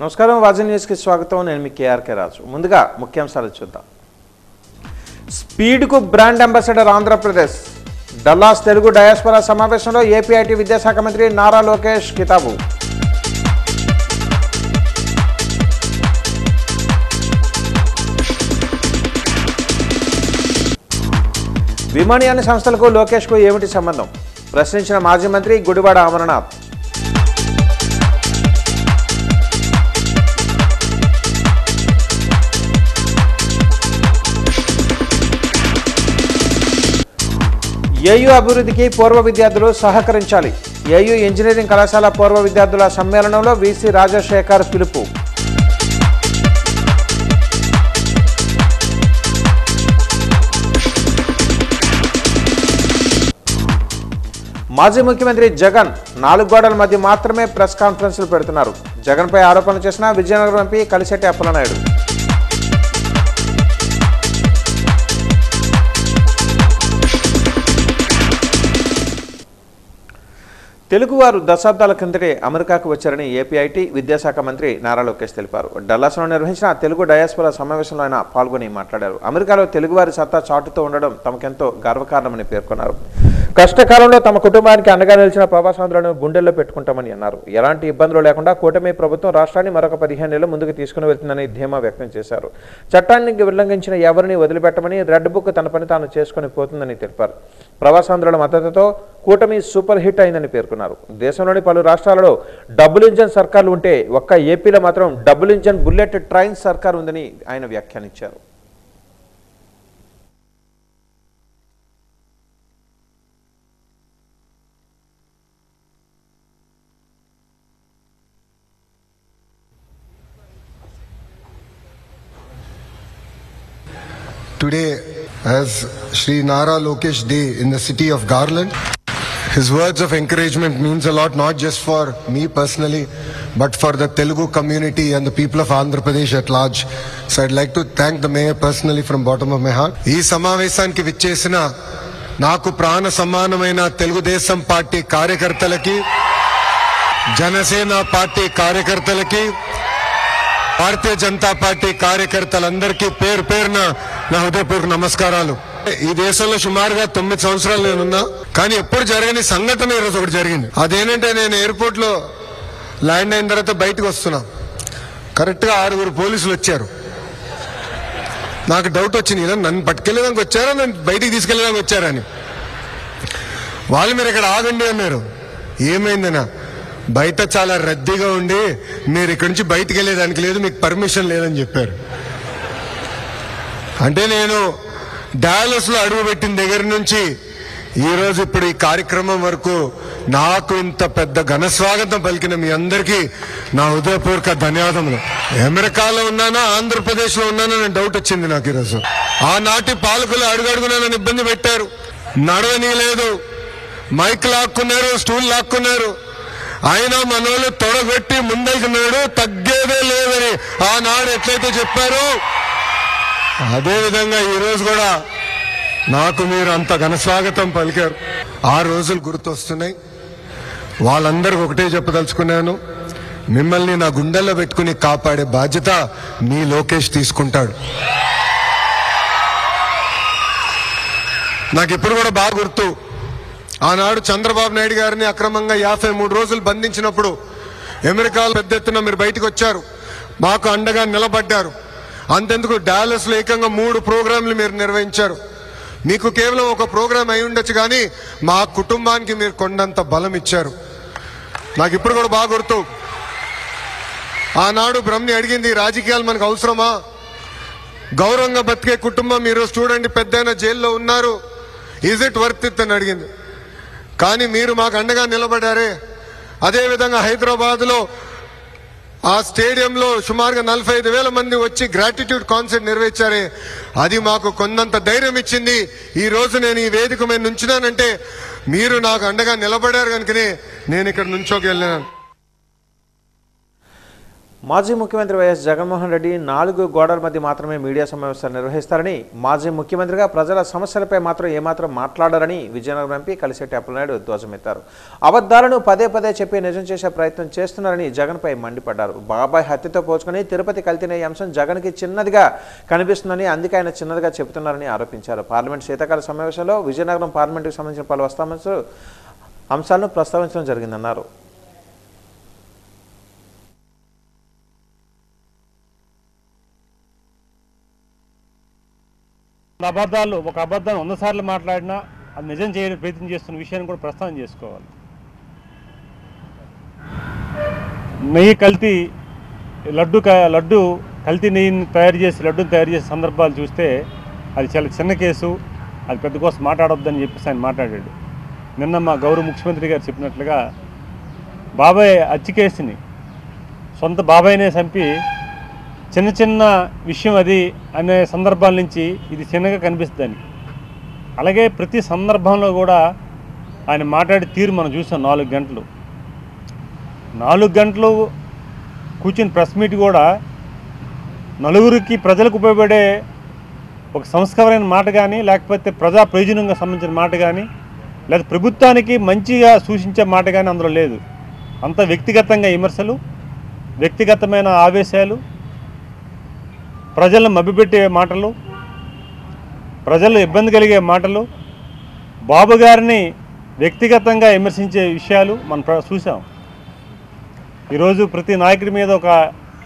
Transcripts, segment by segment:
నమస్కారం wasn't news కి స్వాగతం. నేను మీ కేఆర్కే రాజు. ముందుగా ముఖ్యాంశాలు చూద్దాం. స్పీడ్ కు brand ambassador Andhra Pradesh. Dallas Telugu diaspora సమావేశంలో ఏపీఐటీ విద్యాశాఖ మంత్రి నారా లోకేష్ కితాబు. విమానయాన సంస్థలకు లోకేష్కు ఏమిటి సంబంధం ప్రశ్నించిన మాజీ మంత్రి గుడివాడ అమరనాథ్. ఏయూ అభివృద్ధికి పూర్వ విద్యార్థులు సహకరించాలి. ఏయూ ఇంజనీరింగ్ కళాశాల పూర్వ విద్యార్థుల సమ్మేళనంలో వీసీ రాజశేఖర్ పిలుపు. మాజీ ముఖ్యమంత్రి జగన్ 4 గోడల మధ్య మాత్రమే ప్రెస్ కాన్ఫరెన్స్లు పెడుతున్నారు. జగన్పై ఆరోపణలు చేసిన విజయనగరం ఎంపీ కలిశెట్టి అప్పలనాయుడు. తెలుగువారు దశాబ్దాల కిందటే అమెరికాకు వచ్చారని ఏపీఐటీ విద్యాశాఖ మంత్రి నారా లోకేష్ తెలిపారు. డల్లాస్లో నిర్వహించిన తెలుగు డయాస్పోరా సమావేశంలో ఆయన పాల్గొని మాట్లాడారు. అమెరికాలో తెలుగువారి సత్తా చాటుతూ ఉండడం తమకెంతో గర్వకారణమని పేర్కొన్నారు. కష్టకాలంలో తమ కుటుంబానికి అండగా నిలిచిన ప్రవాసాంధ్రులను గుండెల్లో పెట్టుకుంటామని అన్నారు. ఎలాంటి ఇబ్బందులు లేకుండా కూటమి ప్రభుత్వం రాష్ట్రాన్ని మరొక 15 ఏళ్ల ముందుకు తీసుకుని వెళ్తుందని ధీమా వ్యక్తం చేశారు. చట్టాన్ని ఉల్లంఘించిన ఎవరిని వదిలిపెట్టమని రెడ్ బుక్ తన పని తాను చేసుకుని పోతుందని తెలిపారు. ప్రవాసాంధ్రుల మద్దతుతో కూటమి సూపర్ హిట్ అయిందని పేర్కొన్నారు. దేశంలోని పలు రాష్ట్రాలలో డబుల్ ఇంజన్ సర్కార్లు ఉంటే ఒక్క ఏపీలో మాత్రం డబుల్ ఇంజన్ బుల్లెట్ ట్రైన్ సర్కార్ ఉందని ఆయన వ్యాఖ్యానించారు. Today, as Shri Nara Lokesh Day in the city of Garland, his words of encouragement means a lot, not just for me personally, but for the Telugu community and the people of Andhra Pradesh at large. So I'd like to thank the mayor personally from bottom of my heart. Ee samavesaniki vichesina naaku prana sammanamaina Telugu Desam Party కార్యకర్తలకి, Janasena party కార్యకర్తలకి, Bharatiya Janata party కార్యకర్తలందరికీ పేరు పేరున నా హృదయపూర్వక నమస్కారాలు. ఈ దేశంలో సుమారుగా 9 సంవత్సరాలు నేనున్నా, కానీ ఎప్పుడు జరగని సంఘటన ఈరోజు ఒకటి జరిగింది. అదేంటంటే నేను ఎయిర్పోర్ట్ లో ల్యాండ్ అయిన తర్వాత బయటకు వస్తున్నా, కరెక్ట్ గా 6 పోలీసులు వచ్చారు. నాకు డౌట్ వచ్చింది, ఇలా నన్ను పట్టుకెళ్ళడానికి వచ్చారా, నన్ను బయటికి తీసుకెళ్ళడానికి వచ్చారని. వాళ్ళు మీరు ఇక్కడ ఆగండి అన్నారు. ఏమైందనా, బయట చాలా రద్దీగా ఉండి మీరు ఇక్కడి నుంచి బయటికి వెళ్ళేదానికి లేదు, మీకు పర్మిషన్ లేదని చెప్పారు. అంటే నేను డాలస్ లో అడుగు పెట్టిన దగ్గర నుంచి ఈ రోజు ఇప్పుడు ఈ కార్యక్రమం వరకు నాకు ఇంత పెద్ద ఘన స్వాగతం పలికిన మీ అందరికీ నా హృదయపూర్వక ధన్యవాదములు. అమెరికాలో ఉన్నానా ఆంధ్రప్రదేశ్ లో ఉన్నానా అని డౌట్ వచ్చింది నాకు ఈరోజు. ఆనాటి పాలకులు అడుగడుగునా నన్ను ఇబ్బంది పెట్టారు, నడవనీ లేదు, మైక్ లాక్కున్నారు, స్టూల్ లాక్కున్నారు. ఆయన మనోళ్ళు తొడగొట్టి ముందైకున్నాడు, తగ్గేదే లేదని ఆనాడు ఎట్లయితే చెప్పారో అదేవిధంగా ఈరోజు కూడా నాకు మీరు అంత ఘన స్వాగతం పలికారు. ఆ రోజులు గుర్తొస్తున్నాయి. వాళ్ళందరికీ ఒకటే చెప్పదలుచుకున్నాను, మిమ్మల్ని నా గుండెల్లో పెట్టుకుని కాపాడే బాధ్యత మీ లోకేష్ తీసుకుంటాడు. నాకు ఇప్పుడు కూడా బాగా గుర్తు, ఆనాడు చంద్రబాబు నాయుడు గారిని అక్రమంగా 53 రోజులు బంధించినప్పుడు అమెరికాలో పెద్ద ఎత్తున మీరు బయటకు వచ్చారు, మాకు అండగా నిలబడ్డారు. అంతెందుకు డాలస్ లో ఏకంగా 3 ప్రోగ్రాంలు మీరు నిర్వహించారు. మీకు కేవలం ఒక ప్రోగ్రాం అయి ఉండొచ్చు, కానీ మా కుటుంబానికి మీరు కొండంత బలం ఇచ్చారు. నాకు ఇప్పుడు కూడా బాగా గుర్తు, ఆనాడు బ్రహ్మని అడిగింది, రాజకీయాలు మనకు అవసరమా, గౌరవంగా బతికే కుటుంబం ఈరోజు చూడండి పెద్దయిన జైల్లో ఉన్నారు, ఈజ్ ఇట్ వర్త్ ఇట్ అని అడిగింది. కానీ మీరు మాకు అండగా నిలబడారే. అదేవిధంగా హైదరాబాద్ లో ఆ స్టేడియంలో సుమారుగా 45,000 మంది వచ్చి గ్రాటిట్యూడ్ కాన్సర్ట్ నిర్వహించారే, అది మాకు కొండంత ధైర్యం ఇచ్చింది. ఈ రోజు నేను ఈ వేదిక మీద నుంచున్నానంటే మీరు నాకు అండగా నిలబడారు కనుకనే నేను ఇక్కడ నుంచోకెళ్ళాను. మాజీ ముఖ్యమంత్రి వైఎస్ జగన్మోహన్ రెడ్డి 4 గోడల మధ్య మాత్రమే మీడియా సమావేశాలు నిర్వహిస్తారని, మాజీ ముఖ్యమంత్రిగా ప్రజల సమస్యలపై మాత్రం ఏమాత్రం మాట్లాడారని విజయనగరం ఎంపీ కలిశెట్టి అప్పలనాయుడు ధ్వజమెత్తారు. అబద్ధాలను పదే పదే చెప్పి నిజం చేసే ప్రయత్నం చేస్తున్నారని జగన్పై మండిపడ్డారు. బాబాయ్ హత్యతో పోల్చుకుని తిరుపతి కల్తీనే అంశం జగన్కి చిన్నదిగా కనిపిస్తుందని, అందుకే ఆయన చిన్నదిగా చెబుతున్నారని ఆరోపించారు. పార్లమెంట్ శీతాకాల సమావేశంలో విజయనగరం పార్లమెంటుకు సంబంధించిన పలు అంశాలను ప్రస్తావించడం జరిగిందన్నారు. అబద్ధాలు ఒక అబద్ధాన్ని 100 సార్లు మాట్లాడినా అది నిజం చేయడానికి ప్రయత్నం చేస్తున్న విషయాన్ని కూడా ప్రస్తావన చేసుకోవాలి. నెయ్యి కల్తీ లడ్డు కల్తీ నెయ్యిని లడ్డూని తయారు చేసే సందర్భాలు చూస్తే అది చాలా చిన్న కేసు, అది పెద్ద కోసం మాట్లాడొద్దని చెప్పేసి ఆయన మాట్లాడాడు. నిన్న మా గౌరవ ముఖ్యమంత్రి గారు చెప్పినట్లుగా బాబాయ్ హత్య కేసుని సొంత బాబాయ్నే చంపి చిన్న విషయం అది అనే సందర్భాల నుంచి ఇది చిన్నగా కనిపిస్తుంది. అలాగే ప్రతి సందర్భంలో కూడా ఆయన మాట్లాడే తీరు మనం చూసాం. 4 గంటలు కూర్చుని ప్రెస్ మీట్ కూడా నలుగురికి ప్రజలకు ఉపయోగపడే ఒక సంస్కారమైన మాట కానీ, లేకపోతే ప్రజా ప్రయోజనంగా సంబంధించిన మాట కానీ, లేదా ప్రభుత్వానికి మంచిగా సూచించే మాట కానీ అందులో లేదు. అంత వ్యక్తిగతంగా విమర్శలు, వ్యక్తిగతమైన ఆవేశాలు, ప్రజలను మభ్యపెట్టే మాటలు, ప్రజలు ఇబ్బంది కలిగే మాటలు, బాబు గారిని వ్యక్తిగతంగా విమర్శించే విషయాలు మనం చూసాం. ఈరోజు ప్రతి నాయకుడి మీద ఒక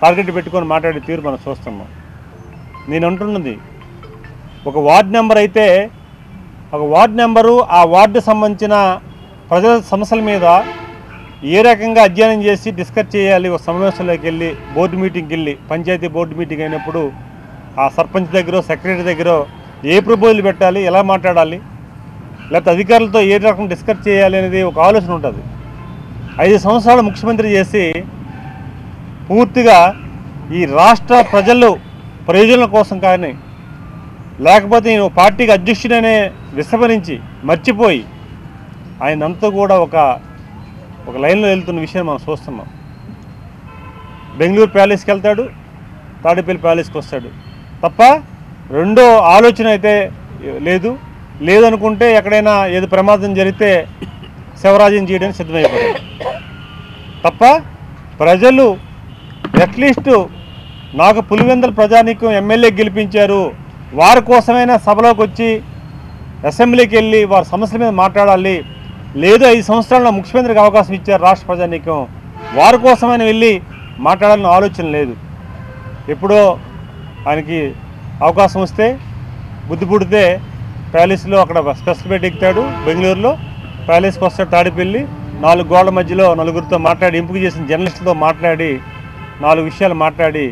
టార్గెట్ పెట్టుకొని మాట్లాడే తీరు మనం చూస్తున్నాం. నేను అంటున్నది, ఒక వార్డు నెంబర్ అయితే ఒక వార్డు నెంబరు ఆ వార్డు సంబంధించిన ప్రజల సమస్యల మీద ఏ రకంగా అధ్యయనం చేసి డిస్కస్ చేయాలి, ఒక సమావేశంలోకి వెళ్ళి బోర్డు మీటింగ్కి వెళ్ళి, పంచాయతీ బోర్డు మీటింగ్ అయినప్పుడు ఆ సర్పంచ్ దగ్గర సెక్రటరీ దగ్గర ఏ ప్రపోజల్ పెట్టాలి, ఎలా మాట్లాడాలి, లేకపోతే అధికారులతో ఏ రకం డిస్కస్ చేయాలి అనేది ఒక ఆలోచన ఉంటుంది. 5 సంవత్సరాలు ముఖ్యమంత్రి చేసి పూర్తిగా ఈ రాష్ట్ర ప్రజలు ప్రయోజనాల కోసం కానీ, లేకపోతే నేను పార్టీకి అధ్యక్షుడనే విస్మరించి మర్చిపోయి ఆయనంతా కూడా ఒక లైన్లో వెళ్తున్న విషయాన్ని మనం చూస్తున్నాం. బెంగళూరు ప్యాలెస్కి వెళ్తాడు, తాడేపల్లి ప్యాలెస్కి వస్తాడు తప్ప రెండో ఆలోచన అయితే లేదనుకుంటే ఎక్కడైనా ఏదో ప్రమాదం జరిగితే శివరాజ్యం చేయడానికి సిద్ధమైపోతాడు తప్ప ప్రజలు అట్లీస్ట్ నాకు పులివెందుల ప్రజానీకం ఎమ్మెల్యే గెలిపించారు, వారి కోసమైనా సభలోకి వచ్చి అసెంబ్లీకి వెళ్ళి వారి సమస్యల మీద మాట్లాడాలి, లేదు 5 సంవత్సరాల్లో ముఖ్యమంత్రికి అవకాశం ఇచ్చారు రాష్ట్ర ప్రజానీకం, వారి కోసమైనా వెళ్ళి మాట్లాడాలని ఆలోచన లేదు. ఎప్పుడో ఆయనకి అవకాశం వస్తే బుద్ధి పుడితే ప్యాలెస్లో అక్కడ స్పెషల్ బెడ్ ఎక్కుతాడు, బెంగళూరులో ప్యాలెస్కి వస్తాడు, తాడిపల్లి 4 గోడల మధ్యలో నలుగురితో మాట్లాడి, ఎంపిక చేసిన జర్నలిస్టులతో మాట్లాడి 4 విషయాలు మాట్లాడి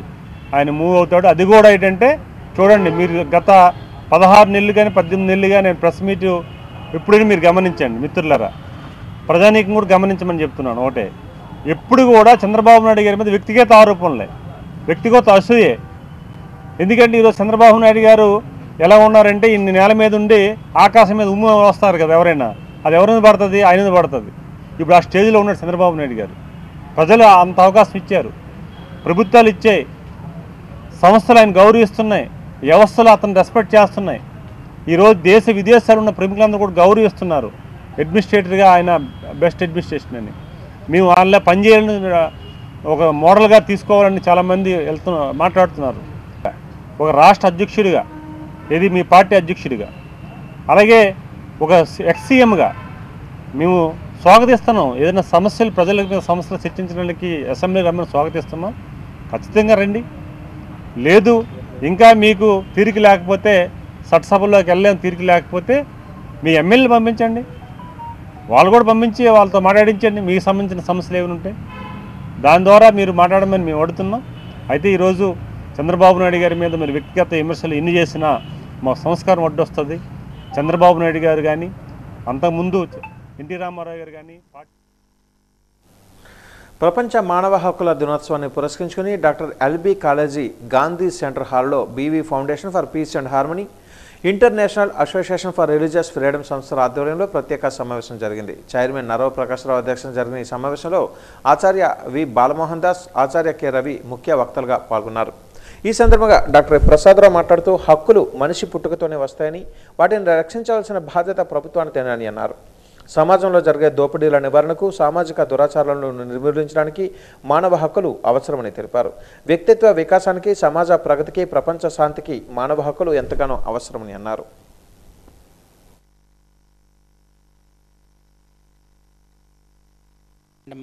ఆయన మూవ్ అవుతాడు. అది కూడా ఏంటంటే చూడండి, మీరు గత 16 నెలలు కానీ 18 నెలలు కానీ నేను ప్రెస్ మీట్ ఎప్పుడైనా మీరు గమనించండి మిత్రులారా, ప్రజానీకం కూడా గమనించమని చెప్తున్నాను. ఒకటే, ఎప్పుడు కూడా చంద్రబాబు నాయుడు గారి మీద వ్యక్తిగత ఆరోపణలే, వ్యక్తిగత అసూయే. ఎందుకంటే ఈరోజు చంద్రబాబు నాయుడు గారు ఎలా ఉన్నారంటే, ఇన్ని నేల మీద ఉండి ఆకాశం మీద ఉమ్ము వస్తారు కదా ఎవరైనా, అది ఎవరి మీద పడుతుంది, ఆయన మీద పడుతుంది. ఇప్పుడు ఆ స్టేజ్లో ఉన్నాడు చంద్రబాబు నాయుడు గారు. ప్రజలు అంత అవకాశం ఇచ్చారు, ప్రభుత్వాలు ఇచ్చాయి, సంస్థలు ఆయన గౌరవిస్తున్నాయి, వ్యవస్థలు అతను రెస్పెక్ట్ చేస్తున్నాయి. ఈరోజు దేశ విదేశాలు ఉన్న ప్రముఖులందరూ కూడా గౌరవిస్తున్నారు. అడ్మినిస్ట్రేటర్గా ఆయన బెస్ట్ అడ్మినిస్ట్రేషన్ అని, మేము వాళ్ళ పనిచేయాలని ఒక మోడల్గా తీసుకోవాలని చాలామంది మాట్లాడుతున్నారు. ఒక రాష్ట్ర అధ్యక్షుడిగా, ఇది మీ పార్టీ అధ్యక్షుడిగా, అలాగే ఒక ఎక్స్సీఎంగా మేము స్వాగతిస్తున్నాం. ఏదైనా సమస్యలు ప్రజల మీద సమస్యలు చర్చించడానికి అసెంబ్లీకి రమ్మని స్వాగతిస్తున్నాం. ఖచ్చితంగా రండి. లేదు ఇంకా మీకు తీరిక లేకపోతే, చట్టసభల్లోకి వెళ్ళలేము తీరిక లేకపోతే మీ ఎమ్మెల్యేలు పంపించండి, వాళ్ళు కూడా పంపించి వాళ్ళతో మాట్లాడించండి. మీకు సంబంధించిన సమస్యలు ఏమైనా ఉంటే దాని ద్వారా మీరు మాట్లాడమని మేము అడుగుతున్నాం. అయితే ఈరోజు చంద్రబాబు నాయుడు గారి మీద మీరు వ్యక్తిగత విమర్శలు ఎన్ని చేసినా మా సంస్కారం అడ్డొస్తుంది. చంద్రబాబు నాయుడు గారు కానీ, అంతకుముందు ఎన్టీ రామారావు గారు కానీ. ప్రపంచ మానవ హక్కుల దినోత్సవాన్ని పురస్కరించుకుని doctor LB college Gandhi centre హాల్లో BV foundation for peace and harmony, international association for religious freedom సంస్థల ఆధ్వర్యంలో ప్రత్యేక సమావేశం జరిగింది. చైర్మన్ నరవ ప్రకాశ్రావు అధ్యక్షతన జరిగిన ఈ సమావేశంలో ఆచార్య వి బాలమోహన్ దాస్, ఆచార్య కె రవి ముఖ్య వక్తలుగా పాల్గొన్నారు. ఈ సందర్భంగా డాక్టర్ ప్రసాదరావు మాట్లాడుతూ హక్కులు మనిషి పుట్టుకతోనే వస్తాయని, వాటిని రక్షించవలసిన బాధ్యత ప్రభుత్వానిదేనని అన్నారు. సమాజంలో జరిగే దోపిడీల నివారణకు, సామాజిక దురాచారాలను నిర్మూలించడానికి మానవ హక్కులు అవసరమని తెలిపారు. వ్యక్తిత్వ వికాసానికి, సమాజ ప్రగతికి, ప్రపంచ శాంతికి మానవ హక్కులు ఎంతగానో అవసరమని అన్నారు.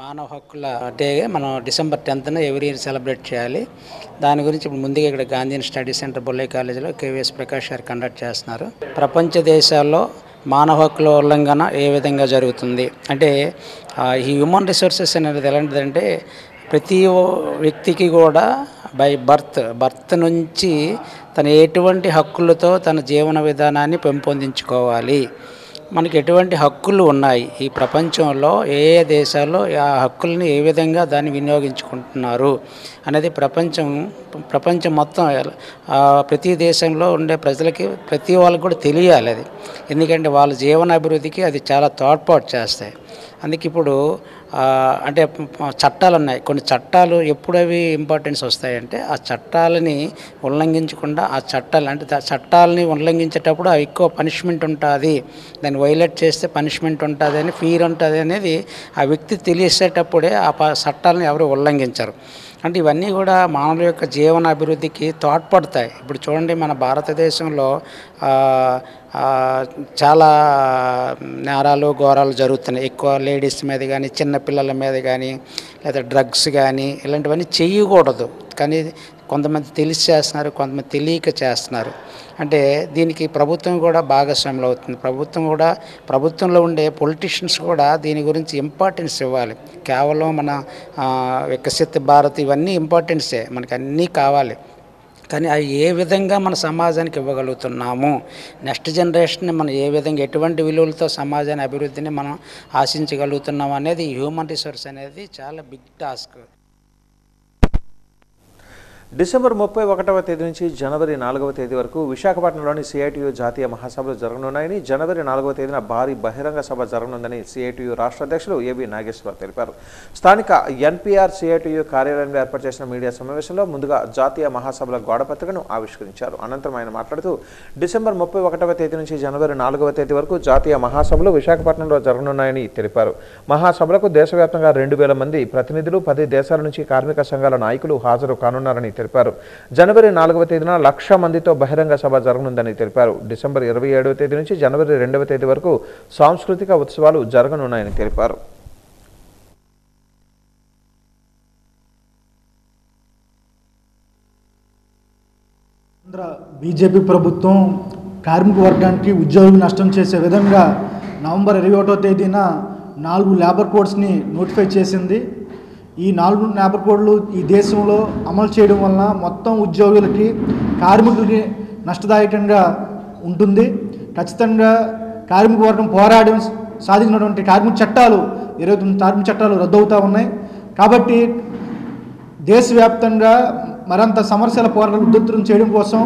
మానవ హక్కుల డే మనం డిసెంబర్ 10న ఎవ్రీ ఇయర్ సెలబ్రేట్ చేయాలి. దాని గురించి ఇప్పుడు ముందుగా ఇక్కడ గాంధీ స్టడీ సెంటర్ బొల్లై కాలేజీలో కేవీఎస్ ప్రకాష్ గారు కండక్ట్ చేస్తున్నారు. ప్రపంచ దేశాల్లో మానవ హక్కుల ఉల్లంఘన ఏ విధంగా జరుగుతుంది అంటే, ఈ హ్యూమన్ రిసోర్సెస్ అనేది ఎలాంటిదంటే, ప్రతి వ్యక్తికి కూడా బై బర్త్ నుంచి తను ఎటువంటి హక్కులతో తన జీవన విధానాన్ని పెంపొందించుకోవాలి, మనకి ఎటువంటి హక్కులు ఉన్నాయి, ఈ ప్రపంచంలో ఏ ఏ దేశాల్లో ఆ హక్కుల్ని ఏ విధంగా దాన్ని వినియోగించుకుంటున్నారు అనేది ప్రపంచం మొత్తం ప్రతి దేశంలో ఉండే ప్రజలకి, ప్రతి వాళ్ళకి కూడా తెలియాలి అది. ఎందుకంటే వాళ్ళ జీవన అభివృద్ధికి అది చాలా తోడ్పాటు చేస్తాయి. అందుకే ఇప్పుడు అంటే చట్టాలు ఉన్నాయి. కొన్ని చట్టాలు ఎప్పుడు అవి ఇంపార్టెన్స్ వస్తాయంటే, ఆ చట్టాలని ఉల్లంఘించకుండా, ఆ చట్టాలని ఉల్లంఘించేటప్పుడు ఎక్కువ పనిష్మెంట్ ఉంటుంది, దాన్ని వైలేట్ చేస్తే పనిష్మెంట్ ఉంటుంది అని, ఫీర్ ఉంటుంది అనేది ఆ వ్యక్తి తెలిసేటప్పుడే ఆ చట్టాలను ఎవరు ఉల్లంఘించరు. అంటే ఇవన్నీ కూడా మానవుల యొక్క జీవన అభివృద్ధికి తోడ్పడతాయి. ఇప్పుడు చూడండి, మన భారతదేశంలో చాలా నేరాలు ఘోరాలు జరుగుతున్నాయి. ఎక్కువ లేడీస్ మీద కానీ, చిన్నపిల్లల మీద కానీ, లేదా డ్రగ్స్ కానీ ఇలాంటివన్నీ చేయకూడదు. కానీ కొంతమంది తెలిసి చేస్తున్నారు, కొంతమంది తెలియక చేస్తున్నారు. అంటే దీనికి ప్రభుత్వం కూడా భాగస్వాములు అవుతుంది. ప్రభుత్వంలో ఉండే పొలిటీషియన్స్ కూడా దీని గురించి ఇంపార్టెన్స్ ఇవ్వాలి. కేవలం మన వికసిత భారత్ ఇవన్నీ ఇంపార్టెన్సే, మనకి అన్నీ కావాలి. కానీ అవి ఏ విధంగా మన సమాజానికి ఇవ్వగలుగుతున్నాము, నెక్స్ట్ జనరేషన్ని మనం ఏ విధంగా, ఎటువంటి విలువలతో సమాజాన్ని అభివృద్ధిని మనం ఆశించగలుగుతున్నాం అనేది హ్యూమన్ రిసోర్స్ అనేది చాలా బిగ్ టాస్క్. డిసెంబర్ 31వ తేదీ నుంచి జనవరి 4వ తేదీ వరకు విశాఖపట్నంలోని సిఐటియు జాతీయ మహాసభలు జరగనున్నాయని, జనవరి 4వ తేదీన భారీ బహిరంగ సభ జరగనుందని సిఐటియు రాష్ట్ర అధ్యక్షులు ఏబి నాగేశ్వరరావు తెలిపారు. స్థానిక ఎన్పిఆర్ సిఐటియు కార్యాలయంలో ఏర్పాటు చేసిన మీడియా సమావేశంలో ముందుగా జాతీయ మహాసభల గోడపత్రికను ఆవిష్కరించారు. అనంతరం ఆయన మాట్లాడుతూ, డిసెంబర్ 31వ తేదీ నుంచి జనవరి 4వ తేదీ వరకు జాతీయ మహాసభలు విశాఖపట్నంలో జరగనున్నాయని తెలిపారు. మహాసభలకు దేశవ్యాప్తంగా 2000 మంది ప్రతినిధులు, 10 దేశాల నుంచి కార్మిక సంఘాల నాయకులు హాజరు కానున్నారని తెలిపారు. జనవరి 4వ తేదీన 1,00,000 మందితో బహిరంగ సభ జరగనుందని తెలిపారు. డిసెంబర్ 27వ తేదీ నుంచి జనవరి 2వ తేదీ వరకు సాంస్కృతిక ఉత్సవాలు జరగనున్నాయని తెలిపారు. బీజేపీ ప్రభుత్వం కార్మిక వర్గానికి ఉద్యోగులు నష్టం చేసే విధంగా నవంబర్ 21వ తేదీన 4 లేబర్ కోడ్స్ని నోటిఫై చేసింది. ఈ 4 లేబర్ కోడ్లు ఈ దేశంలో అమలు చేయడం వలన మొత్తం ఉద్యోగులకి, కార్మికులకి నష్టదాయకంగా ఉంటుంది. ఖచ్చితంగా కార్మిక వర్గం పోరాటం సాధించినటువంటి కార్మిక చట్టాలు 29 కార్మిక చట్టాలు రద్దవుతూ ఉన్నాయి. కాబట్టి దేశవ్యాప్తంగా మరింత సమస్యల పోరాటం ఉధృతం చేయడం కోసం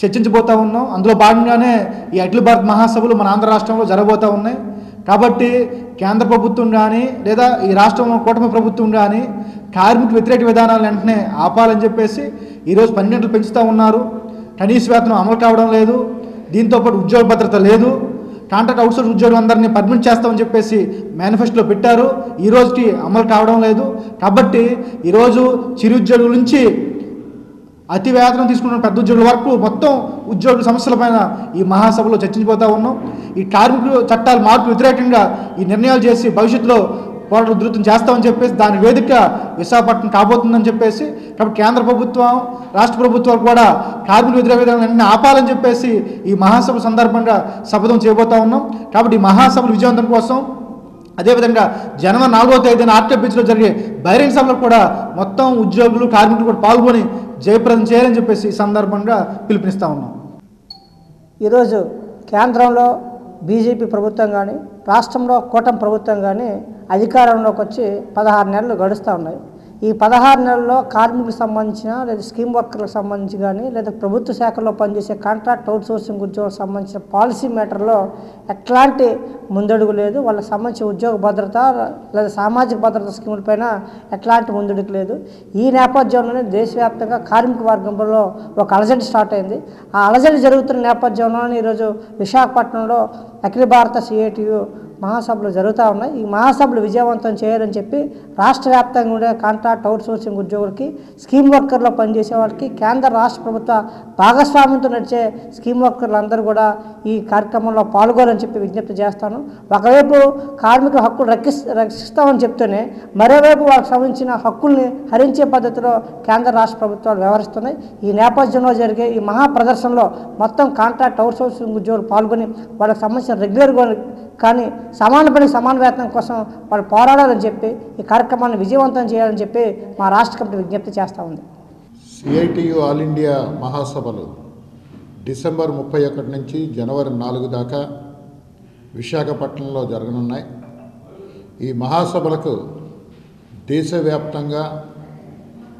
చర్చించబోతూ ఉన్నాం. అందులో భాగంగానే ఈ అఖిల భారత్ మహాసభలు మన ఆంధ్ర రాష్ట్రంలో జరగబోతూ ఉన్నాయి. కాబట్టి కేంద్ర ప్రభుత్వం కానీ, లేదా ఈ రాష్ట్రంలో కూటమి ప్రభుత్వం కానీ కార్మిక వ్యతిరేక విధానాలు వెంటనే ఆపాలని చెప్పేసి ఈరోజు 12 గంటలు పెంచుతూ ఉన్నారు. కనీస వేతనం అమలు కావడం లేదు. దీంతోపాటు ఉద్యోగ భద్రత లేదు. కాంట్రాక్ట్ అవుట్సోర్స్ ఉద్యోగులందరినీ పర్మిట్ చేస్తామని చెప్పేసి మేనిఫెస్టోలో పెట్టారు. ఈ రోజుకి అమలు కావడం లేదు. కాబట్టి ఈరోజు చిరు ఉద్యోగుల నుంచి అతి వేతనం తీసుకున్న పెద్ద ఉద్యోగుల వరకు మొత్తం ఉద్యోగుల సమస్యలపైన ఈ మహాసభలో చర్చించిపోతూ ఉన్నాం. ఈ కార్మిక చట్టాల మార్పు వ్యతిరేకంగా ఈ నిర్ణయాలు చేసి భవిష్యత్తులో పోరాటం ఉధృతం చేస్తామని చెప్పేసి దాని వేదిక విశాఖపట్నం కాబోతుందని చెప్పేసి, కాబట్టి కేంద్ర ప్రభుత్వం, రాష్ట్ర ప్రభుత్వాలు కూడా కార్మిక వ్యతిరేక విధానాలన్నీ ఆపాలని చెప్పేసి ఈ మహాసభ సందర్భంగా శపథం చేయబోతూ ఉన్నాం. కాబట్టి ఈ మహాసభల విజయవంతం కోసం, అదేవిధంగా జనవరి 4వ తేదీన ఆర్కే బీచ్లో జరిగే బహిరంగ సభలో కూడా మొత్తం ఉద్యోగులు, కార్మికులు కూడా పాల్గొని జయప్రదం చేయాలని చెప్పేసి ఈ సందర్భంగా పిలుపునిస్తూ ఉన్నాం. ఈరోజు కేంద్రంలో బీజేపీ ప్రభుత్వం కానీ, రాష్ట్రంలో కూటమి ప్రభుత్వం కానీ అధికారంలోకి వచ్చి 16 నెలలు గడుస్తూ ఉన్నాయి. ఈ 16 నెలల్లో కార్మికులకు సంబంధించిన లేదా స్కీమ్ వర్కర్లకు సంబంధించి కానీ లేదా ప్రభుత్వ శాఖల్లో పనిచేసే కాంట్రాక్ట్ అవుట్సోర్సింగ్ ఉద్యోగులకు సంబంధించిన పాలసీ మ్యాటర్లో ఎట్లాంటి ముందడుగు లేదు. వాళ్ళకి సంబంధించిన ఉద్యోగ భద్రత లేదా సామాజిక భద్రత స్కీములపైన ఎట్లాంటి ముందడుగు లేదు. ఈ నేపథ్యంలోనే దేశవ్యాప్తంగా కార్మిక వర్గంలో ఒక అలజడి స్టార్ట్ అయింది. ఆ అలజడి జరుగుతున్న నేపథ్యంలోనే ఈరోజు విశాఖపట్నంలో అఖిల భారత సిఐటియు మహాసభలు జరుగుతూ ఉన్నాయి. ఈ మహాసభలు విజయవంతం చేయాలని చెప్పి రాష్ట్ర వ్యాప్తంగా ఉండే కాంట్రాక్ట్ అవుట్సోర్సింగ్ ఉద్యోగులకి, స్కీమ్ వర్కర్లో పనిచేసే వాళ్ళకి, కేంద్ర రాష్ట్ర ప్రభుత్వ భాగస్వామ్యంతో నడిచే స్కీమ్ వర్కర్లు అందరూ కూడా ఈ కార్యక్రమంలో పాల్గొనాలని చెప్పి విజ్ఞప్తి చేస్తాను. ఒకవైపు కార్మికుల హక్కులు రక్షిస్తామని చెప్తూనే మరోవైపు వాళ్ళకి సంబంధించిన హక్కుల్ని హరించే పద్ధతిలో కేంద్ర రాష్ట్ర ప్రభుత్వాలు వ్యవహరిస్తున్నాయి. ఈ నేపథ్యంలో జరిగే ఈ మహా ప్రదర్శనలో మొత్తం కాంట్రాక్ట్ అవుట్సోర్సింగ్ ఉద్యోగులు పాల్గొని వాళ్ళకి సంబంధించిన రెగ్యులర్గా కానీ సమాన పని సమాన వేతనం కోసం వాళ్ళు పోరాడాలని చెప్పి ఈ కార్యక్రమాన్ని విజయవంతం చేయాలని చెప్పి మా రాష్ట్ర కమిటీ విజ్ఞప్తి చేస్తూ ఉంది. సిఐటియు ఆల్ ఇండియా మహాసభలు డిసెంబర్ 31 నుంచి జనవరి 4 దాకా విశాఖపట్నంలో జరగనున్నాయి. ఈ మహాసభలకు దేశవ్యాప్తంగా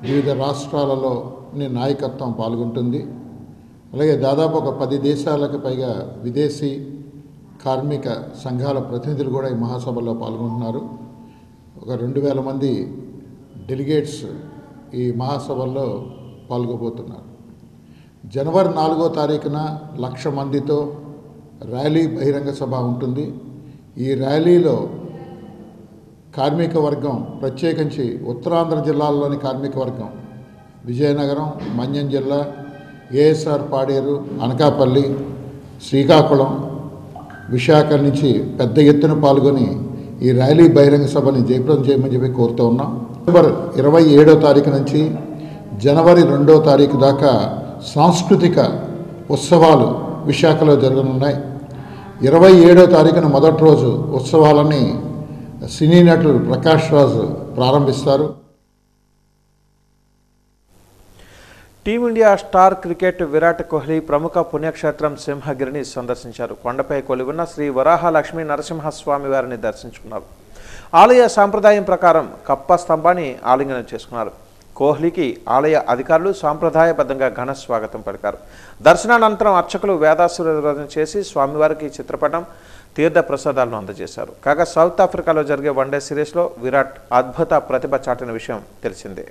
వివిధ రాష్ట్రాలలో నాయకత్వం పాల్గొంటుంది. అలాగే దాదాపు ఒక 10 దేశాలకు పైగా విదేశీ కార్మిక సంఘాల ప్రతినిధులు కూడా ఈ మహాసభలో పాల్గొంటున్నారు. ఒక 2000 మంది డెలిగేట్స్ ఈ మహాసభల్లో పాల్గొబోతున్నారు. జనవరి 4వ తారీఖున 1,00,000 మందితో ర్యాలీ బహిరంగ సభ ఉంటుంది. ఈ ర్యాలీలో కార్మిక వర్గం, ప్రత్యేకించి ఉత్తరాంధ్ర జిల్లాల్లోని కార్మిక వర్గం విజయనగరం, మన్యం జిల్లా, ఏఎస్ఆర్ పాడేరు, అనకాపల్లి, శ్రీకాకుళం, విశాఖ నుంచి పెద్ద ఎత్తున పాల్గొని ఈ ర్యాలీ బహిరంగ సభని జయప్రదం చేయమని చెప్పి కోరుతూ ఉన్నాం. డిసెంబర్ 27వ తారీఖు నుంచి జనవరి 2వ తారీఖు దాకా సాంస్కృతిక ఉత్సవాలు విశాఖలో జరగనున్నాయి. 27వ తారీఖున మొదటి రోజు ఉత్సవాలని సినీ నటులు ప్రకాష్ రాజ్ ప్రారంభిస్తారు. Team India star cricket Virat Kohli ప్రముఖ పుణ్యక్షేత్రం సింహగిరిని సందర్శించారు. కొండపై కొలువున్న శ్రీ వరాహ లక్ష్మీ నరసింహస్వామి వారిని దర్శించుకున్నారు. ఆలయ సాంప్రదాయం ప్రకారం కప్ప స్తంభాన్ని ఆలింగనం చేసుకున్నారు. కోహ్లీకి ఆలయ అధికారులు సాంప్రదాయబద్ధంగా ఘన స్వాగతం పలికారు. దర్శనానంతరం అర్చకులు వేదాశీర్వదనం చేసి స్వామివారికి చిత్రపటం, తీర్థ ప్రసాదాలను అందజేశారు. కాగా సౌత్ ఆఫ్రికాలో జరిగే వన్డే సిరీస్లో విరాట్ అద్భుత ప్రతిభ చాటిన విషయం తెలిసిందే.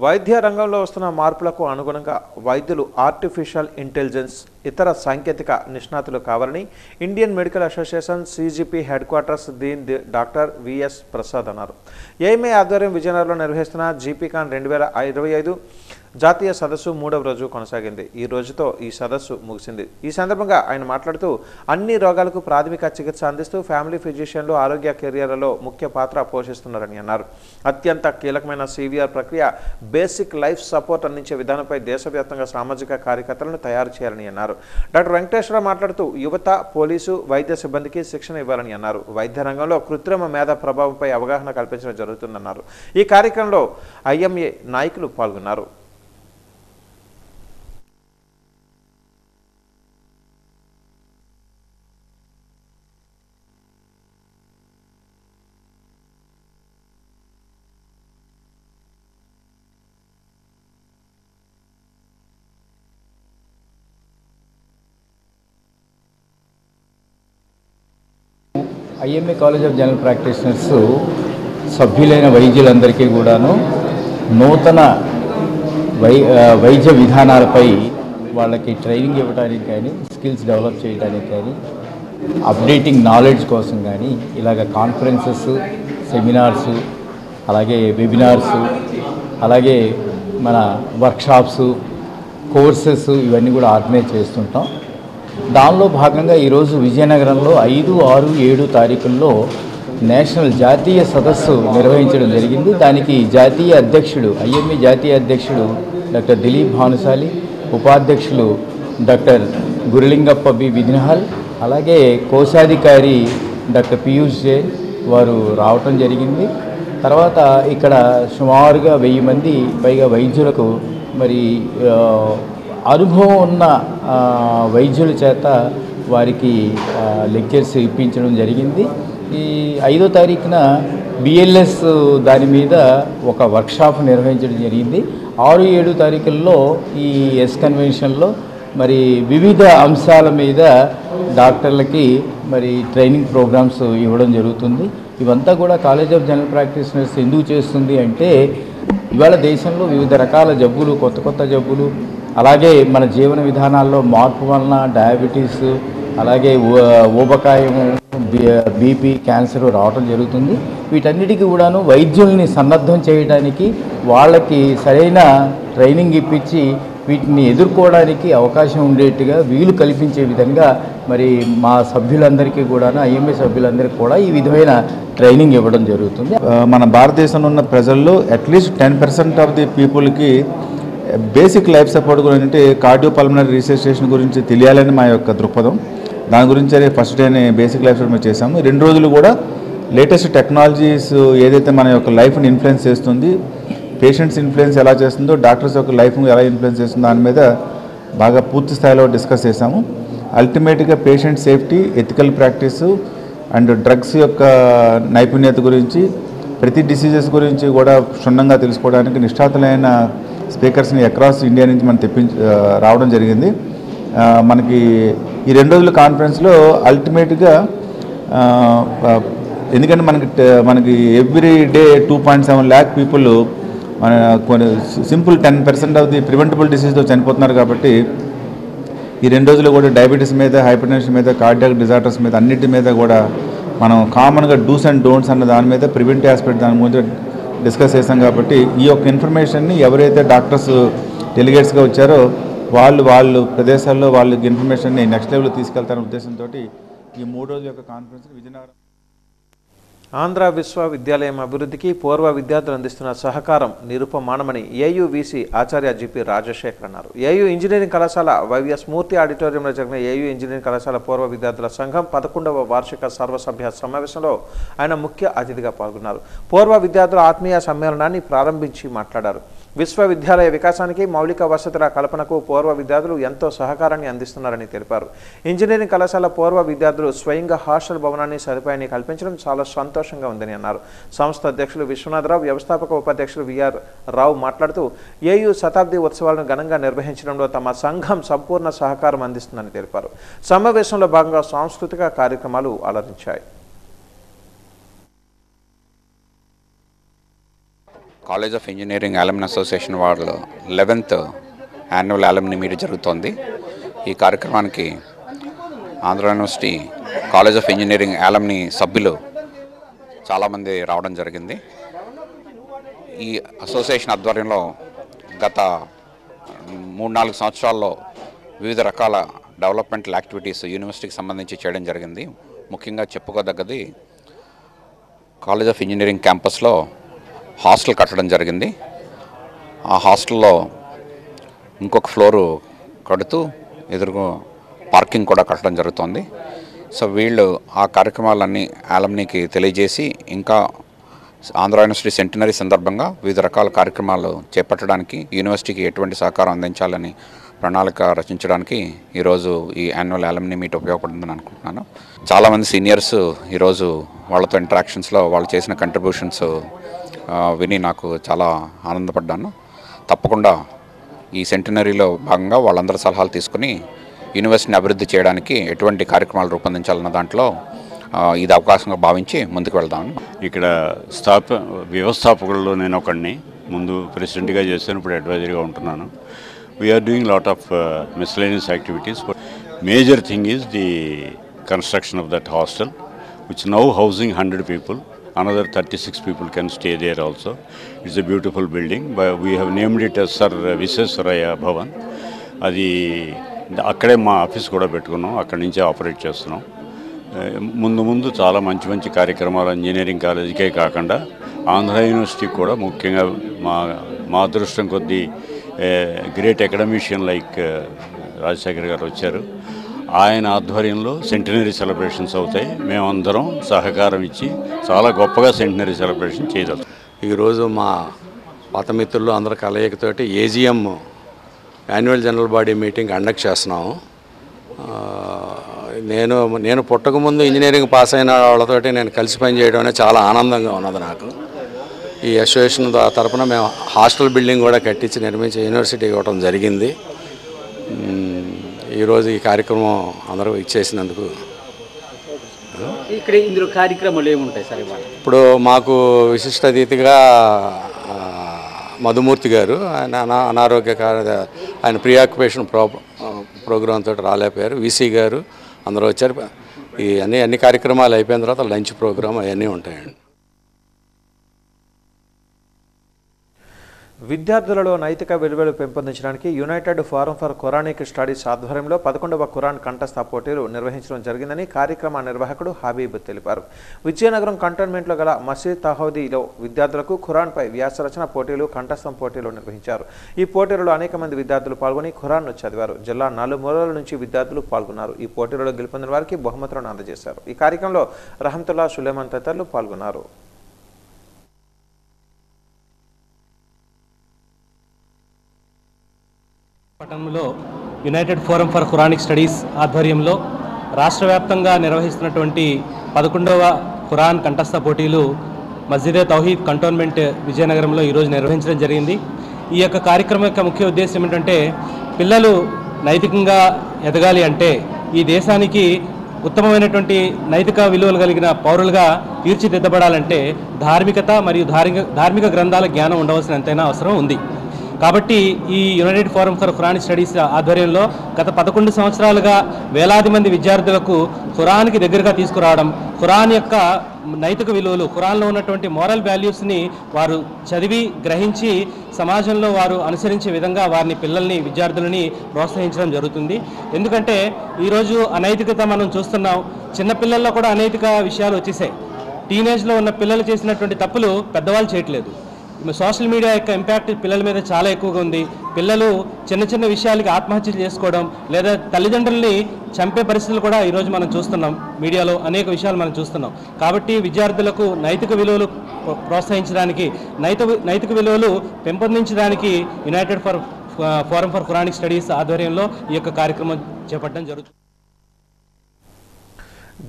వైద్య రంగంలో వస్తున్న మార్పులకు అనుగుణంగా వైద్యులు ఆర్టిఫిషియల్ ఇంటెలిజెన్స్, ఇతర సాంకేతిక నిష్ణాతులు కావాలని Indian Medical Association CGP headquarters dean doctor VS Prasad అన్నారు. ఏఎంఏ ఆధ్వర్యం విజయనగరంలో నిర్వహిస్తున్న జీపీకాన్ 2025 జాతీయ సదస్సు 3వ రోజు కొనసాగింది. ఈ రోజుతో ఈ సదస్సు ముగిసింది. ఈ సందర్భంగా ఆయన మాట్లాడుతూ అన్ని రోగాలకు ప్రాథమిక చికిత్స అందిస్తూ ఫ్యామిలీ ఫిజిషియన్లు ఆరోగ్య కెరియర్లలో ముఖ్య పాత్ర పోషిస్తున్నారని అన్నారు. అత్యంత కీలకమైన సివిఆర్ ప్రక్రియ బేసిక్ లైఫ్ సపోర్ట్ అందించే విధానంపై దేశవ్యాప్తంగా సామాజిక కార్యకర్తలను తయారు చేయాలని అన్నారు. డాక్టర్ వెంకటేశ్వరరావు మాట్లాడుతూ యువత, పోలీసు, వైద్య సిబ్బందికి శిక్షణ ఇవ్వాలని అన్నారు. వైద్య రంగంలో కృత్రిమ మేధ ప్రభావంపై అవగాహన కల్పించడం జరుగుతుందన్నారు. ఈ కార్యక్రమంలో ఐఎంఏ నాయకులు పాల్గొన్నారు. IMA college of general practitioners సభ్యులైన వైద్యులందరికీ కూడాను నూతన వైద్య విధానాలపై వాళ్ళకి ట్రైనింగ్ ఇవ్వడానికి కానీ, స్కిల్స్ డెవలప్ చేయడానికి కానీ, అప్డేటింగ్ నాలెడ్జ్ కోసం కానీ ఇలాగ కాన్ఫరెన్సెస్, సెమినార్సు, అలాగే వెబినార్సు, అలాగే మన వర్క్షాప్స్, కోర్సెస్ ఇవన్నీ కూడా ఆర్గనైజ్ చేస్తుంటాం. దానిలో భాగంగా ఈరోజు విజయనగరంలో 5, 6, 7 తారీఖుల్లో నేషనల్ జాతీయ సదస్సు నిర్వహించడం జరిగింది. దానికి జాతీయ అధ్యక్షుడు, ఐఎంఏ జాతీయ అధ్యక్షుడు డాక్టర్ దిలీప్ భానుశాలి, ఉపాధ్యక్షులు డాక్టర్ గురులింగప్ప బి విధినహల్, అలాగే కోశాధికారి డాక్టర్ పీయూష్ జైన్ వారు రావటం జరిగింది. తర్వాత ఇక్కడ సుమారుగా 1000 మంది పైగా వైద్యులకు మరి అనుభవం ఉన్న వైద్యుల చేత వారికి లెక్చర్స్ ఇప్పించడం జరిగింది. ఈ 5వ తారీఖున బిఎల్ఎస్ దాని మీద ఒక వర్క్షాప్ నిర్వహించడం జరిగింది. 6, 7 తారీఖుల్లో ఈ ఎస్ కన్వెన్షన్లో మరి వివిధ అంశాల మీద డాక్టర్లకి మరి ట్రైనింగ్ ప్రోగ్రామ్స్ ఇవ్వడం జరుగుతుంది. ఇవంతా కూడా కాలేజ్ ఆఫ్ జనరల్ ప్రాక్టీషనర్స్ ఎందుకు చేస్తుంది అంటే ఇవాళ దేశంలో వివిధ రకాల జబ్బులు, కొత్త కొత్త జబ్బులు, అలాగే మన జీవన విధానాల్లో మార్పు వలన డయాబెటీస్, అలాగే ఊబకాయము, బీపీ, క్యాన్సర్ రావడం జరుగుతుంది. వీటన్నిటికీ కూడాను వైద్యుల్ని సన్నద్ధం చేయడానికి, వాళ్ళకి సరైన ట్రైనింగ్ ఇప్పించి వీటిని ఎదుర్కోవడానికి అవకాశం ఉండేట్టుగా వీలు కల్పించే విధంగా మరి మా సభ్యులందరికీ కూడా, ఐఎంఏ సభ్యులందరికీ కూడా ఈ విధమైన ట్రైనింగ్ ఇవ్వడం జరుగుతుంది. మన భారతదేశంలో ఉన్న ప్రజల్లో అట్లీస్ట్ 10% ఆఫ్ ది పీపుల్కి బేసిక్ లైఫ్ సపోర్ట్ గురించి, కార్డియోపల్మనరీ రీసెసిటేషన్ గురించి తెలియాలని మా యొక్క దృక్పథం. దాని గురించి first day basic life support మేము చేసాము. 2 రోజులు కూడా లేటెస్ట్ టెక్నాలజీస్ ఏదైతే మన యొక్క లైఫ్ని ఇన్ఫ్లుయెన్స్ చేస్తుంది, పేషెంట్స్ ఇన్ఫ్లుయెన్స్ ఎలా చేస్తుందో, డాక్టర్స్ యొక్క లైఫ్ని ఎలా ఇన్ఫ్లుయెన్స్ చేస్తుందో దాని మీద బాగా పూర్తి స్థాయిలో డిస్కస్ చేశాము. అల్టిమేట్గా patient safety, ethical practice and drugs యొక్క నైపుణ్యత గురించి, ప్రతి డిసీజెస్ గురించి కూడా క్షుణ్ణంగా తెలుసుకోవడానికి నిష్ఠాతులైన స్పీకర్స్ని అక్రాస్ ఇండియా నుంచి మనం రావడం జరిగింది. మనకి ఈ 2 రోజుల కాన్ఫరెన్స్లో అల్టిమేట్గా ఎందుకంటే మనకి ఎవ్రీ డే 2.7 lakh పీపుల్ మన కొన్ని సింపుల్ 10% ఆఫ్ ది ప్రివెంటబుల్ డిసీజ్తో చనిపోతున్నారు. కాబట్టి ఈ 2 రోజులు కూడా డయాబెటీస్ మీద, హైపర్ టెన్షన్ మీద, కార్డియాక్ డిజార్డర్స్ మీద అన్నిటి మీద కూడా మనం కామన్గా డూస్ అండ్ డోంట్స్ అన్న దాని మీద, ప్రివెంటివ్ ఆస్పెక్ట్ దాని గురించి డిస్కస్ చేస్తాం. కాబట్టి ఈ యొక్క ఇన్ఫర్మేషన్ని ఎవరైతే డాక్టర్స్ డెలిగేట్స్గా వచ్చారో వాళ్ళు ప్రదేశాల్లో వాళ్ళకి ఇన్ఫర్మేషన్ని నెక్స్ట్ లెవెల్లో తీసుకెళ్తారనే ఉద్దేశంతో ఈ 3 రోజుల యొక్క కాన్ఫరెన్స్ విజయనగరం ఆంధ్ర విశ్వవిద్యాలయం అభివృద్ధికి పూర్వ విద్యార్థులు అందిస్తున్న సహకారం నిరుపమానమని ఏయూ వీసీ ఆచార్య జిపి రాజశేఖర్ అన్నారు. ఏయూ ఇంజనీరింగ్ కళాశాల వైవిఎస్ మూర్తి ఆడిటోరియంలో జరిగిన ఏయూ ఇంజనీరింగ్ కళాశాల పూర్వ విద్యార్థుల సంఘం 11వ వార్షిక సర్వసభ్య సమావేశంలో ఆయన ముఖ్య అతిథిగా పాల్గొన్నారు. పూర్వ విద్యార్థుల ఆత్మీయ సమ్మేళనాన్ని ప్రారంభించి మాట్లాడారు. విశ్వవిద్యాలయ వికాసానికి మౌలిక వసతుల కల్పనకు పూర్వ విద్యార్థులు ఎంతో సహకారాన్ని అందిస్తున్నారని తెలిపారు. ఇంజనీరింగ్ కళాశాల పూర్వ విద్యార్థులు స్వయంగా హాస్టల్ భవనాన్ని సదుపాయాన్ని కల్పించడం చాలా సంతోషంగా ఉందని అన్నారు. సంస్థ అధ్యక్షులు విశ్వనాథరావు, వ్యవస్థాపక ఉపాధ్యక్షులు విఆర్ రావు మాట్లాడుతూ ఏయూ శతాబ్ది ఉత్సవాలను ఘనంగా నిర్వహించడంలో తమ సంఘం సంపూర్ణ సహకారం అందిస్తుందని తెలిపారు. సమావేశంలో భాగంగా సాంస్కృతిక కార్యక్రమాలు అలరించాయి. College of engineering alumni association వాళ్ళ 11th యాన్యువల్ అలమ్ని మీట్ జరుగుతోంది. ఈ కార్యక్రమానికి Andhra university college of engineering alumni సభ్యులు చాలామంది రావడం జరిగింది. ఈ అసోసియేషన్ ఆధ్వర్యంలో గత 3-4 సంవత్సరాల్లో వివిధ రకాల డెవలప్మెంటల్ యాక్టివిటీస్ యూనివర్సిటీకి సంబంధించి చేయడం జరిగింది. ముఖ్యంగా చెప్పుకోదగ్గది కాలేజ్ ఆఫ్ ఇంజనీరింగ్ క్యాంపస్లో హాస్టల్ కట్టడం జరిగింది. ఆ హాస్టల్లో ఇంకొక ఫ్లోరు కడుతూ ఎదురుగా పార్కింగ్ కూడా కట్టడం జరుగుతుంది. సో వీళ్ళు ఆ కార్యక్రమాలన్నీ అలమ్నీకి తెలియజేసి ఇంకా ఆంధ్ర యూనివర్సిటీ సెంటినరీ సందర్భంగా వివిధ రకాల కార్యక్రమాలు చేపట్టడానికి, యూనివర్సిటీకి ఎటువంటి సహకారం అందించాలని ప్రణాళిక రచించడానికి ఈరోజు ఈ యాన్యువల్ అలమ్నీ మీట్ ఉపయోగపడుతుందని అనుకుంటున్నాను. చాలామంది సీనియర్స్ ఈరోజు వాళ్ళతో ఇంటరాక్షన్స్లో వాళ్ళు చేసిన కంట్రిబ్యూషన్స్ విని నాకు చాలా ఆనందపడ్డాను. తప్పకుండా ఈ సెంటినరీలో భాగంగా వాళ్ళందరి సలహాలు తీసుకుని యూనివర్సిటీని అభివృద్ధి చేయడానికి ఎటువంటి కార్యక్రమాలు రూపొందించాలన్న దాంట్లో ఇది అవకాశంగా భావించి ముందుకు వెళ్దామని. ఇక్కడ వ్యవస్థాపకుల్లో నేను ఒకడిని, ముందు ప్రెసిడెంట్గా చేశాను, ఇప్పుడు అడ్వైజర్గా ఉంటున్నాను. We are doing lot of miscellaneous activities. Major thing is the construction of that hostel, which now housing 100 people. Another 36 people can stay there also. It's a beautiful building, but we have named it as Sir Viseswaraya Bhavan. అది అక్కడే మా office కూడా పెట్టుకున్నాం, అక్కడి నుంచే operate చేస్తున్నాం. ముందు చాలా మంచి కార్యక్రమాలు ఇంజనీరింగ్ కాలేజీకే కాకుండా ఆంధ్ర యూనివర్సిటీకి కూడా ముఖ్యంగా మా అదృష్టం కొద్దీ గ్రేట్ అకాడమిషియన్ లైక్ రాజశేఖర్ గారు వచ్చారు. ఆయన ఆధ్వర్యంలో సెంటినరీ సెలబ్రేషన్స్ అవుతాయి. మేమందరం సహకారం ఇచ్చి చాలా గొప్పగా సెంటినరీ సెలబ్రేషన్ చేయగలం. ఈరోజు మా పాత మిత్రులు అందరి కలయికతోటి AGM annual general body meeting conduct చేస్తున్నాము. నేను పుట్టకముందు ఇంజనీరింగ్ పాస్ అయిన వాళ్ళతోటి నేను కలిసి పనిచేయడం అనేది చాలా ఆనందంగా ఉన్నది నాకు. ఈ అసోసియేషన్ తరఫున మేము హాస్టల్ బిల్డింగ్ కూడా కట్టించి నిర్మించి యూనివర్సిటీ ఇవ్వడం జరిగింది. ఈరోజు ఈ కార్యక్రమం అందరూ ఇచ్చేసినందుకు. ఇక్కడ ఇందులో కార్యక్రమాలు ఏముంటాయి సార్? ఇప్పుడు మాకు విశిష్ట అతిథిగా మధుమూర్తి గారు, ఆయన అనారోగ్య ఆయన ప్రీఆక్యుపేషన్ ప్రోగ్రామ్ తోటి రాలేకపోయారు. వీసీ గారు అందరూ వచ్చారు. ఈ అన్ని కార్యక్రమాలు అయిపోయిన తర్వాత లంచ్ ప్రోగ్రామ్ అవన్నీ ఉంటాయండి. విద్యార్థులలో నైతిక విలువలు పెంపొందించడానికి యునైటెడ్ ఫోరం ఫర్ ఖురానిక్ స్టడీస్ ఆధ్వర్యంలో 11వ ఖురాన్ కంఠస్థ పోటీలు నిర్వహించడం జరిగిందని కార్యక్రమ నిర్వాహకుడు హబీబ్ తెలిపారు. విజయనగరం కంటోన్మెంట్లో గల మసీద్ తహౌదీలో విద్యార్థులకు ఖురాన్పై వ్యాసరచన పోటీలు, కంఠస్థం పోటీలు నిర్వహించారు. ఈ పోటీలలో అనేక మంది విద్యార్థులు పాల్గొని ఖురాన్ను చదివారు. జిల్లా నలుమూలల నుంచి విద్యార్థులు పాల్గొన్నారు. ఈ పోటీలలో గెలుపొందిన వారికి బహుమతులను అందజేశారు. ఈ కార్యక్రమంలో రహమతుల్లా సులేమాన్ తదితరులు పాల్గొన్నారు. పట్టణంలో యునైటెడ్ ఫోరం ఫర్ ఖురానిక్ స్టడీస్ ఆధ్వర్యంలో రాష్ట్ర వ్యాప్తంగా నిర్వహిస్తున్నటువంటి 11వ ఖురాన్ కంఠస్థ పోటీలు మస్జిదే తౌహీద్ కంటోన్మెంట్ విజయనగరంలో ఈరోజు నిర్వహించడం జరిగింది. ఈ యొక్క కార్యక్రమం యొక్క ముఖ్య ఉద్దేశం ఏంటంటే, పిల్లలు నైతికంగా ఎదగాలి అంటే ఈ దేశానికి ఉత్తమమైనటువంటి నైతిక విలువలు కలిగిన పౌరులుగా తీర్చిదిద్దబడాలంటే ధార్మికత మరియు ధార్మిక గ్రంథాల జ్ఞానం ఉండవలసిన ఎంతైనా అవసరం ఉంది. కాబట్టి ఈ యునైటెడ్ ఫోరం ఫర్ ఖురానిక్ స్టడీస్ ఆధ్వర్యంలో గత 11 సంవత్సరాలుగా వేలాది మంది విద్యార్థులకు ఖురాన్కి దగ్గరగా తీసుకురావడం, ఖురాన్ యొక్క నైతిక విలువలు, ఖురాన్లో ఉన్నటువంటి మోరల్ వాల్యూస్ని వారు చదివి గ్రహించి సమాజంలో వారు అనుసరించే విధంగా వారిని పిల్లల్ని విద్యార్థులని ప్రోత్సహించడం జరుగుతుంది. ఎందుకంటే ఈరోజు అనైతికత మనం చూస్తున్నాం. చిన్నపిల్లల్లో కూడా అనైతిక విషయాలు వచ్చేసాయి. టీనేజ్లో ఉన్న పిల్లలు చేసినటువంటి తప్పులు పెద్దవాళ్ళు చేయట్లేదు. సోషల్ మీడియా యొక్క ఇంపాక్ట్ పిల్లల మీద చాలా ఎక్కువగా ఉంది. పిల్లలు చిన్న విషయాలకి ఆత్మహత్యలు చేసుకోవడం లేదా తల్లిదండ్రుల్ని చంపే పరిస్థితులు కూడా ఈరోజు మనం చూస్తున్నాం. మీడియాలో అనేక విషయాలు మనం చూస్తున్నాం. కాబట్టి విద్యార్థులకు నైతిక విలువలు ప్రోత్సహించడానికి, నైతిక విలువలు పెంపొందించడానికి యునైటెడ్ ఫోరం ఫర్ ఖురానిక్ స్టడీస్ ఆధ్వర్యంలో ఈ యొక్క కార్యక్రమం చేపట్టడం జరుగుతుంది.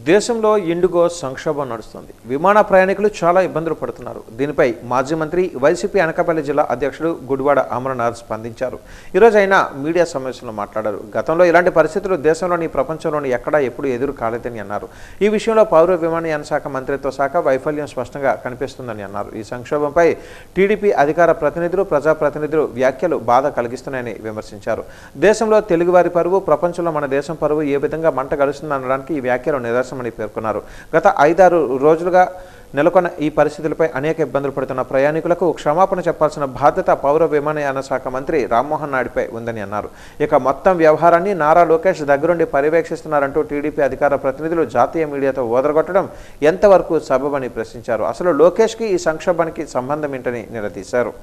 దేశంలో ఇండిగో సంక్షోభం నడుస్తుంది. విమాన ప్రయాణికులు చాలా ఇబ్బందులు పడుతున్నారు. దీనిపై మాజీ మంత్రి, వైసీపీ అనకాపల్లి జిల్లా అధ్యక్షుడు గుడివాడ అమరనాథ్ స్పందించారు. ఈరోజు ఆయన మీడియా సమావేశంలో మాట్లాడారు. గతంలో ఇలాంటి పరిస్థితులు దేశంలోని, ప్రపంచంలోని ఎక్కడా ఎప్పుడు ఎదురు కాలేదని అన్నారు. ఈ విషయంలో పౌర విమానయాన శాఖ మంత్రిత్వ శాఖ వైఫల్యం స్పష్టంగా కనిపిస్తుందని అన్నారు. ఈ సంక్షోభంపై టీడీపీ అధికార ప్రతినిధులు, ప్రజాప్రతినిధులు వ్యాఖ్యలు బాధ కలిగిస్తున్నాయని విమర్శించారు. దేశంలో తెలుగువారి పరువు, ప్రపంచంలో మన దేశం పరువు ఏ విధంగా మంట గడుస్తుందనడానికి ఈ వ్యాఖ్యలు నిదర్శనమని పేర్కొన్నారు. గత 5-6 రోజులుగా నెలకొన్న ఈ పరిస్థితులపై అనేక ఇబ్బందులు పడుతున్న ప్రయాణికులకు క్షమాపణ చెప్పాల్సిన బాధ్యత పౌర విమానయాన శాఖ మంత్రి రామ్మోహన్ నాయుడుపై ఉందని అన్నారు. ఇక మొత్తం వ్యవహారాన్ని నారా లోకేష్ దగ్గరుండి పర్యవేక్షిస్తున్నారంటూ టీడీపీ అధికార ప్రతినిధులు జాతీయ మీడియాతో ఓదరగొట్టడం ఎంతవరకు సబబని ప్రశ్నించారు. అసలు లోకేష్కి ఈ సంక్షోభానికి సంబంధం ఏంటని నిలదీశారు.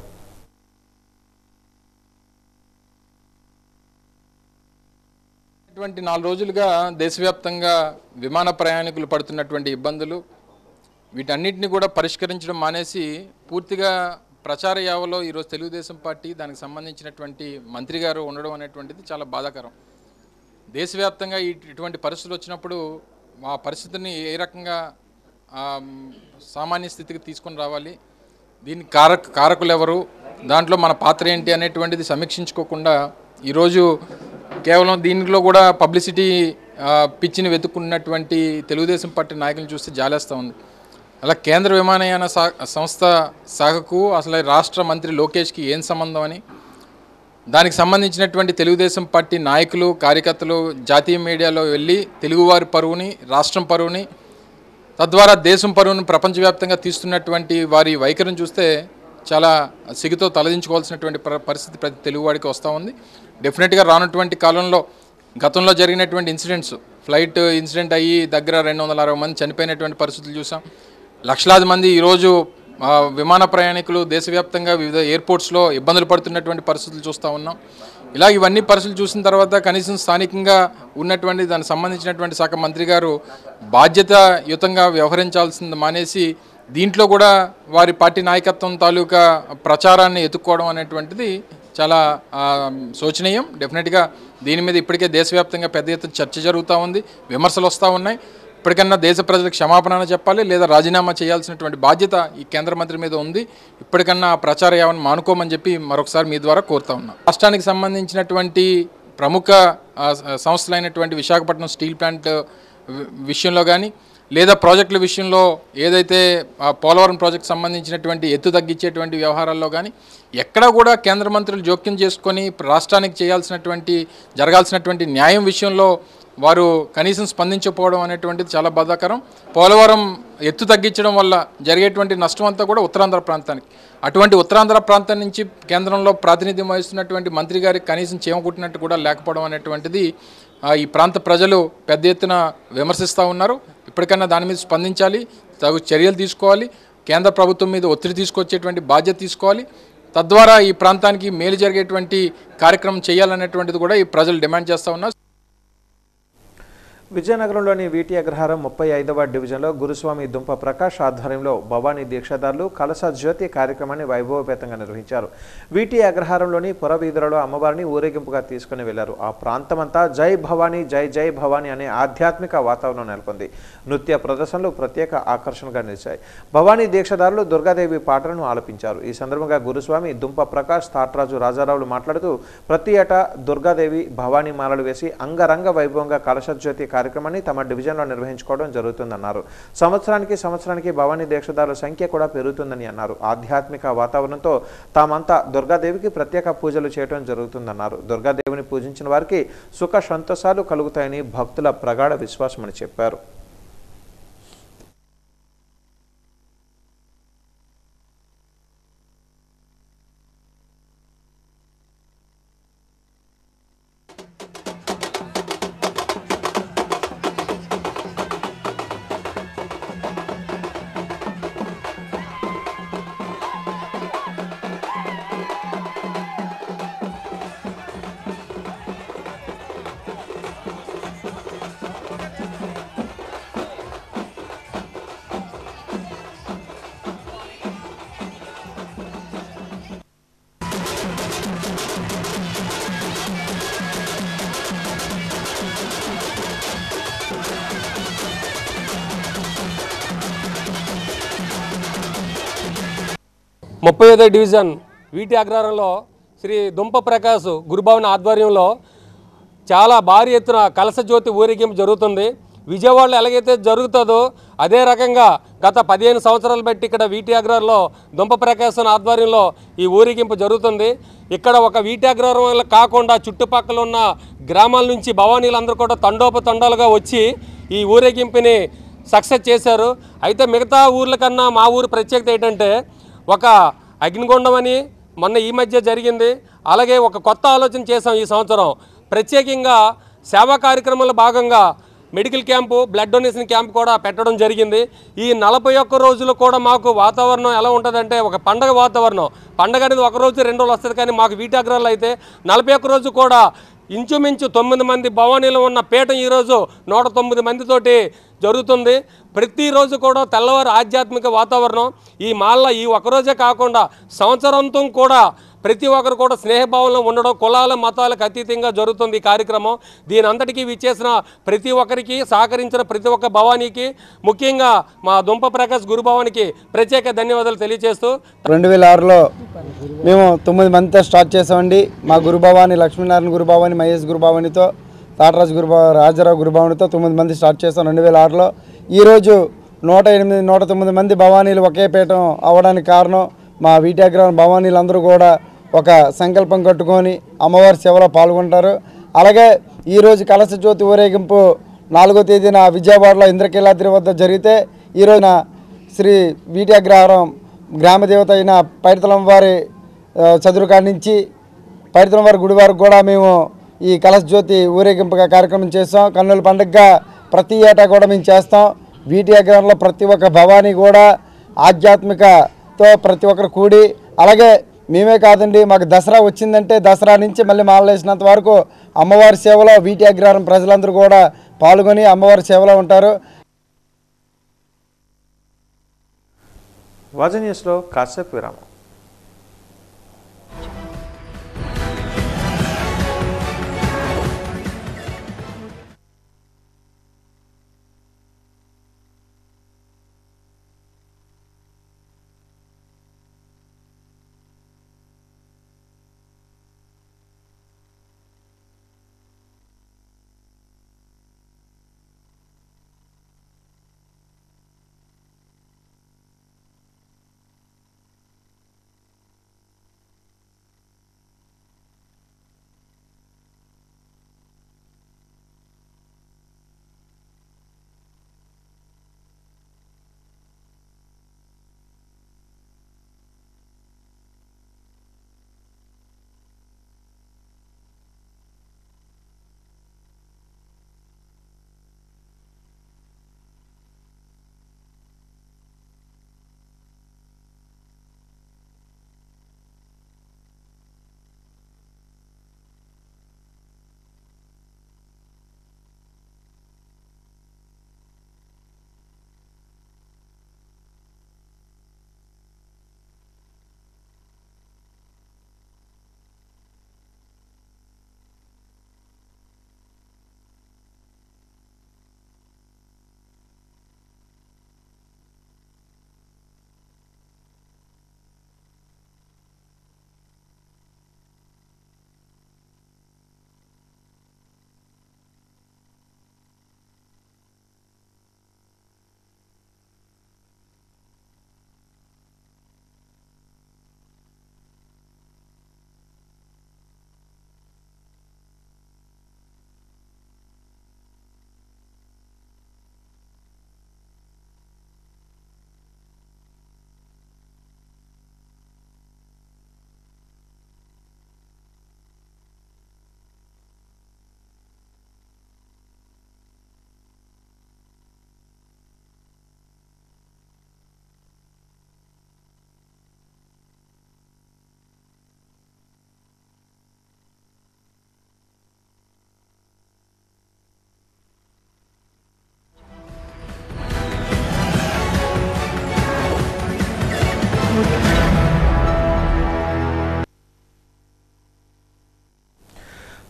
ఇటువంటి 4 రోజులుగా దేశవ్యాప్తంగా విమాన ప్రయాణికులు పడుతున్నటువంటి ఇబ్బందులు, వీటన్నిటిని కూడా పరిష్కరించడం మానేసి పూర్తిగా ప్రచార యావలో ఈరోజు తెలుగుదేశం పార్టీ, దానికి సంబంధించినటువంటి మంత్రి గారు ఉండడం అనేటువంటిది చాలా బాధాకరం. దేశవ్యాప్తంగా ఇటువంటి పరిస్థితులు వచ్చినప్పుడు ఆ పరిస్థితిని ఏ రకంగా సామాన్య స్థితికి తీసుకొని రావాలి, దీనికి కారకులు ఎవరు, దాంట్లో మన పాత్ర ఏంటి అనేటువంటిది సమీక్షించుకోకుండా ఈరోజు కేవలం దీనిలో కూడా పబ్లిసిటీ పిచ్చిని వెతుక్కున్నటువంటి తెలుగుదేశం పార్టీ నాయకులను చూస్తే జాలేస్తూ ఉంది. అలా కేంద్ర విమానయాన సంస్థ శాఖకు, అసలు రాష్ట్ర మంత్రి లోకేష్కి ఏం సంబంధం అని, 11 రోజులుగా దేశవ్యాప్తంగా విమాన ప్రయాణికులు పడుతున్నటువంటి ఇబ్బందులు, వీటన్నిటిని కూడా పరిష్కరించడం మానేసి పూర్తిగా ప్రచార యావలో ఈరోజు తెలుగుదేశం పార్టీ, దానికి సంబంధించినటువంటి మంత్రి గారు ఉండడం అనేటువంటిది చాలా బాధాకరం. దేశవ్యాప్తంగా ఇటువంటి పరిస్థితులు వచ్చినప్పుడు ఈరోజు కేవలం దీనిలో కూడా పబ్లిసిటీ పిచ్చిని వెతుక్కున్నటువంటి తెలుగుదేశం పార్టీ నాయకులను చూస్తే జాలేస్తూ ఉంది. అలా కేంద్ర విమానయాన సంస్థ శాఖకు, అసలు రాష్ట్ర మంత్రి దానికి సంబంధించినటువంటి తెలుగుదేశం పార్టీ నాయకులు కార్యకర్తలు జాతీయ మీడియాలో వెళ్ళి తెలుగువారి పరువుని, రాష్ట్రం పరువుని, తద్వారా దేశం పరువును ప్రపంచవ్యాప్తంగా తీస్తున్నటువంటి వారి వైఖరిని చూస్తే చాలా సిగ్గుతో తలదించుకోవాల్సినటువంటి పరిస్థితి ప్రతి తెలుగువాడికి వస్తూ ఉంది. డెఫినెట్గా రానటువంటి కాలంలో గతంలో జరిగినటువంటి ఇన్సిడెంట్స్, ఫ్లైట్ ఇన్సిడెంట్ అయ్యి దగ్గర 260 మంది చనిపోయినటువంటి పరిస్థితులు చూసాం. లక్షలాది మంది ఈరోజు విమాన ప్రయాణికులు దేశవ్యాప్తంగా వివిధ ఎయిర్పోర్ట్స్లో ఇబ్బందులు పడుతున్నటువంటి పరిస్థితులు చూస్తూ ఉన్నాం. ఇలా ఇవన్నీ పరిస్థితులు చూసిన తర్వాత కనీసం స్థానికంగా ఉన్నటువంటి దానికి సంబంధించినటువంటి శాఖ మంత్రి గారు బాధ్యతాయుతంగా వ్యవహరించాల్సింది మానేసి దీంట్లో కూడా వారి పార్టీ నాయకత్వం తాలూకా ప్రచారాన్ని ఎత్తుక్కోవడం అనేటువంటిది చాలా శోచనీయం. డెఫినెట్గా దీని మీద ఇప్పటికే దేశవ్యాప్తంగా పెద్ద ఎత్తున చర్చ జరుగుతూ ఉంది, విమర్శలు వస్తూ ఉన్నాయి. ఇప్పటికన్నా దేశ ప్రజలకు క్షమాపణ చెప్పాలి, లేదా రాజీనామా చేయాల్సినటువంటి బాధ్యత ఈ కేంద్ర మంత్రి మీద ఉంది. ఇప్పటికన్నా ప్రచార యావని మానుకోమని చెప్పి మరొకసారి మీ ద్వారా కోరుతా ఉన్నాం. రాష్ట్రానికి సంబంధించినటువంటి ప్రముఖ సంస్థలైనటువంటి విశాఖపట్నం స్టీల్ ప్లాంట్ విషయంలో కానీ, లేదా ప్రాజెక్టుల విషయంలో ఏదైతే పోలవరం ప్రాజెక్ట్ సంబంధించినటువంటి ఎత్తు తగ్గించేటువంటి వ్యవహారాల్లో కానీ ఎక్కడా కూడా కేంద్ర మంత్రులు జోక్యం చేసుకొని రాష్ట్రానికి జరగాల్సినటువంటి న్యాయం విషయంలో వారు కనీసం స్పందించకపోవడం అనేటువంటిది చాలా బాధాకరం. పోలవరం ఎత్తు తగ్గించడం వల్ల జరిగేటువంటి నష్టం అంతా కూడా ఉత్తరాంధ్ర ప్రాంతానికి, అటువంటి ఉత్తరాంధ్ర ప్రాంతం నుంచి కేంద్రంలో ప్రాతినిధ్యం వహిస్తున్నటువంటి మంత్రి గారికి కనీసం చేమకుట్టినట్టు కూడా లేకపోవడం అనేటువంటిది ఈ ప్రాంత ప్రజలు పెద్ద ఎత్తున విమర్శిస్తూ ఉన్నారు. ఇప్పటికన్నా దాని మీద స్పందించాలి, తగు చర్యలు తీసుకోవాలి, కేంద్ర ప్రభుత్వం మీద ఒత్తిడి తీసుకొచ్చేటువంటి బాధ్యత తీసుకోవాలి. తద్వారా ఈ ప్రాంతానికి మేలు జరిగేటువంటి కార్యక్రమం చేయాలనేటువంటిది కూడా ఈ ప్రజలు డిమాండ్ చేస్తూ ఉన్నారు. విజయనగరంలోని వీటి అగ్రహారం 35వ డివిజన్లో గురుస్వామి దుంప ప్రకాష్ ఆధ్వర్యంలో భవానీ దీక్షాదారులు కలశ జ్యోతి కార్యక్రమాన్ని వైభవపేతంగా నిర్వహించారు. వీటి అగ్రహారంలోని పురవీధులలో అమ్మవారిని ఊరేగింపుగా తీసుకుని వెళ్లారు. ఆ ప్రాంతమంతా జై భవానీ జై జై భవానీ అనే ఆధ్యాత్మిక వాతావరణం నెలకొంది. నృత్య ప్రదర్శనలు ప్రత్యేక ఆకర్షణగా నిలిచాయి. భవానీ దీక్షాదారులు దుర్గాదేవి పాటలను ఆలపించారు. ఈ సందర్భంగా గురుస్వామి దుంప ప్రకాష్, తాట్రాజు రాజారావులు మాట్లాడుతూ ప్రతి ఏటా దుర్గాదేవి భవానీ మాలలు వేసి అంగరంగ వైభవంగా కలశ జ్యోతి కార్యక్రమాన్ని తమ డివిజన్లో నిర్వహించుకోవడం జరుగుతుందన్నారు. సంవత్సరానికి భవానీ దీక్షాదారుల సంఖ్య కూడా పెరుగుతుందని అన్నారు. ఆధ్యాత్మిక వాతావరణంతో తామంతా దుర్గాదేవికి ప్రత్యేక పూజలు చేయడం జరుగుతుందన్నారు. దుర్గాదేవిని పూజించిన వారికి సుఖ సంతోషాలు కలుగుతాయని భక్తుల ప్రగాఢ విశ్వాసమని చెప్పారు. ముప్పై డివిజన్ వీటి అగ్రహారంలో శ్రీ దుంప ప్రకాష్ గురుభవన్ ఆధ్వర్యంలో చాలా భారీ ఎత్తున కలశ జ్యోతి ఊరేగింపు జరుగుతుంది. విజయవాడలో ఎలాగైతే జరుగుతుందో అదే రకంగా గత 15 సంవత్సరాలు బట్టి ఇక్కడ వీటి అగ్రహారంలో దుంప ప్రకాశ్ ఆధ్వర్యంలో ఈ ఊరేగింపు జరుగుతుంది. ఇక్కడ ఒక వీటి అగ్రహారం కాకుండా చుట్టుపక్కల ఉన్న గ్రామాల నుంచి భవానీలందరూ కూడా తండోపతండాలుగా వచ్చి ఈ ఊరేగింపుని సక్సెస్ చేశారు. అయితే మిగతా ఊర్ల కన్నా మా ఊరు ప్రత్యేకత ఏంటంటే ఒక అగ్నిగుండం అని మొన్న ఈ మధ్య జరిగింది. అలాగే ఒక కొత్త ఆలోచన చేసాం ఈ సంవత్సరం. ప్రత్యేకంగా సేవా కార్యక్రమంలో భాగంగా medical camp, blood donation camp కూడా పెట్టడం జరిగింది. ఈ 41 రోజులు కూడా మాకు వాతావరణం ఎలా ఉంటుందంటే ఒక పండగ వాతావరణం. పండగ అనేది ఒక రోజు 2 రోజులు వస్తుంది, కానీ మాకు వీటి అగ్రహారంలో అయితే 41 రోజు కూడా ఇంచుమించు 9 మంది భవానీలు ఉన్న పీఠం ఈరోజు 109 మందితోటి జరుగుతుంది. ప్రతిరోజు కూడా తెల్లవారు ఆధ్యాత్మిక వాతావరణం. ఈ మాల్ల ఈ ఒక్కరోజే కాకుండా సంవత్సరాంతం కూడా ప్రతి ఒక్కరు కూడా స్నేహభావంలో ఉండడం, కులాల మతాలకు అతీతంగా జరుగుతుంది ఈ కార్యక్రమం. దీని అంతటికీ విచ్చేసిన ప్రతి ఒక్కరికి, సహకరించిన ప్రతి ఒక్క భవానీకి, ముఖ్యంగా మా దుంప ప్రకాష్ గురుభవానికి ప్రత్యేక ధన్యవాదాలు తెలియజేస్తూ 2006లో మేము 9 మందితో స్టార్ట్ చేసామండి. మా గురుభవాని లక్ష్మీనారాయణ గురుభవాని, మహేష్ గురుభవానితో, తాటరాజు రాజారావు గురుభవానితో 9 మంది స్టార్ట్ చేసాం 2006లో. ఈరోజు 108, 109 మంది భవానీలు ఒకే పీఠం అవ్వడానికి కారణం మా వీటి అగ్రహారం భవానీలందరూ కూడా ఒక సంకల్పం కట్టుకొని అమ్మవారి సేవలో పాల్గొంటారు. అలాగే ఈరోజు కలశ జ్యోతి ఊరేగింపు 4వ తేదీన విజయవాడలో ఇంద్రకీలాద్రి వద్ద జరిగితే ఈరోజున శ్రీ వీటి అగ్రహారం గ్రామదేవత అయిన పైడితలం వారి చదురుకాడి నుంచి పైడితలం వారి గుడి వరకు కూడా మేము ఈ కలశ జ్యోతి ఊరేగింపుగా కార్యక్రమం చేస్తాం. కన్నుల పండుగగా ప్రతి ఏటా కూడా మేము చేస్తాం. వీటి అగ్రహారంలో ప్రతి ఒక్క భవానీ కూడా ఆధ్యాత్మికతో ప్రతి ఒక్కరు కూడి, అలాగే మేమే కాదండి, మాకు దసరా వచ్చిందంటే దసరా నుంచి మళ్ళీ మాలలేసినంత వరకు అమ్మవారి సేవలో వీటి అగ్రహారం ప్రజలందరూ కూడా పాల్గొని అమ్మవారి సేవలో ఉంటారు. వాజన్ న్యూస్లో కాసేపు విరామం.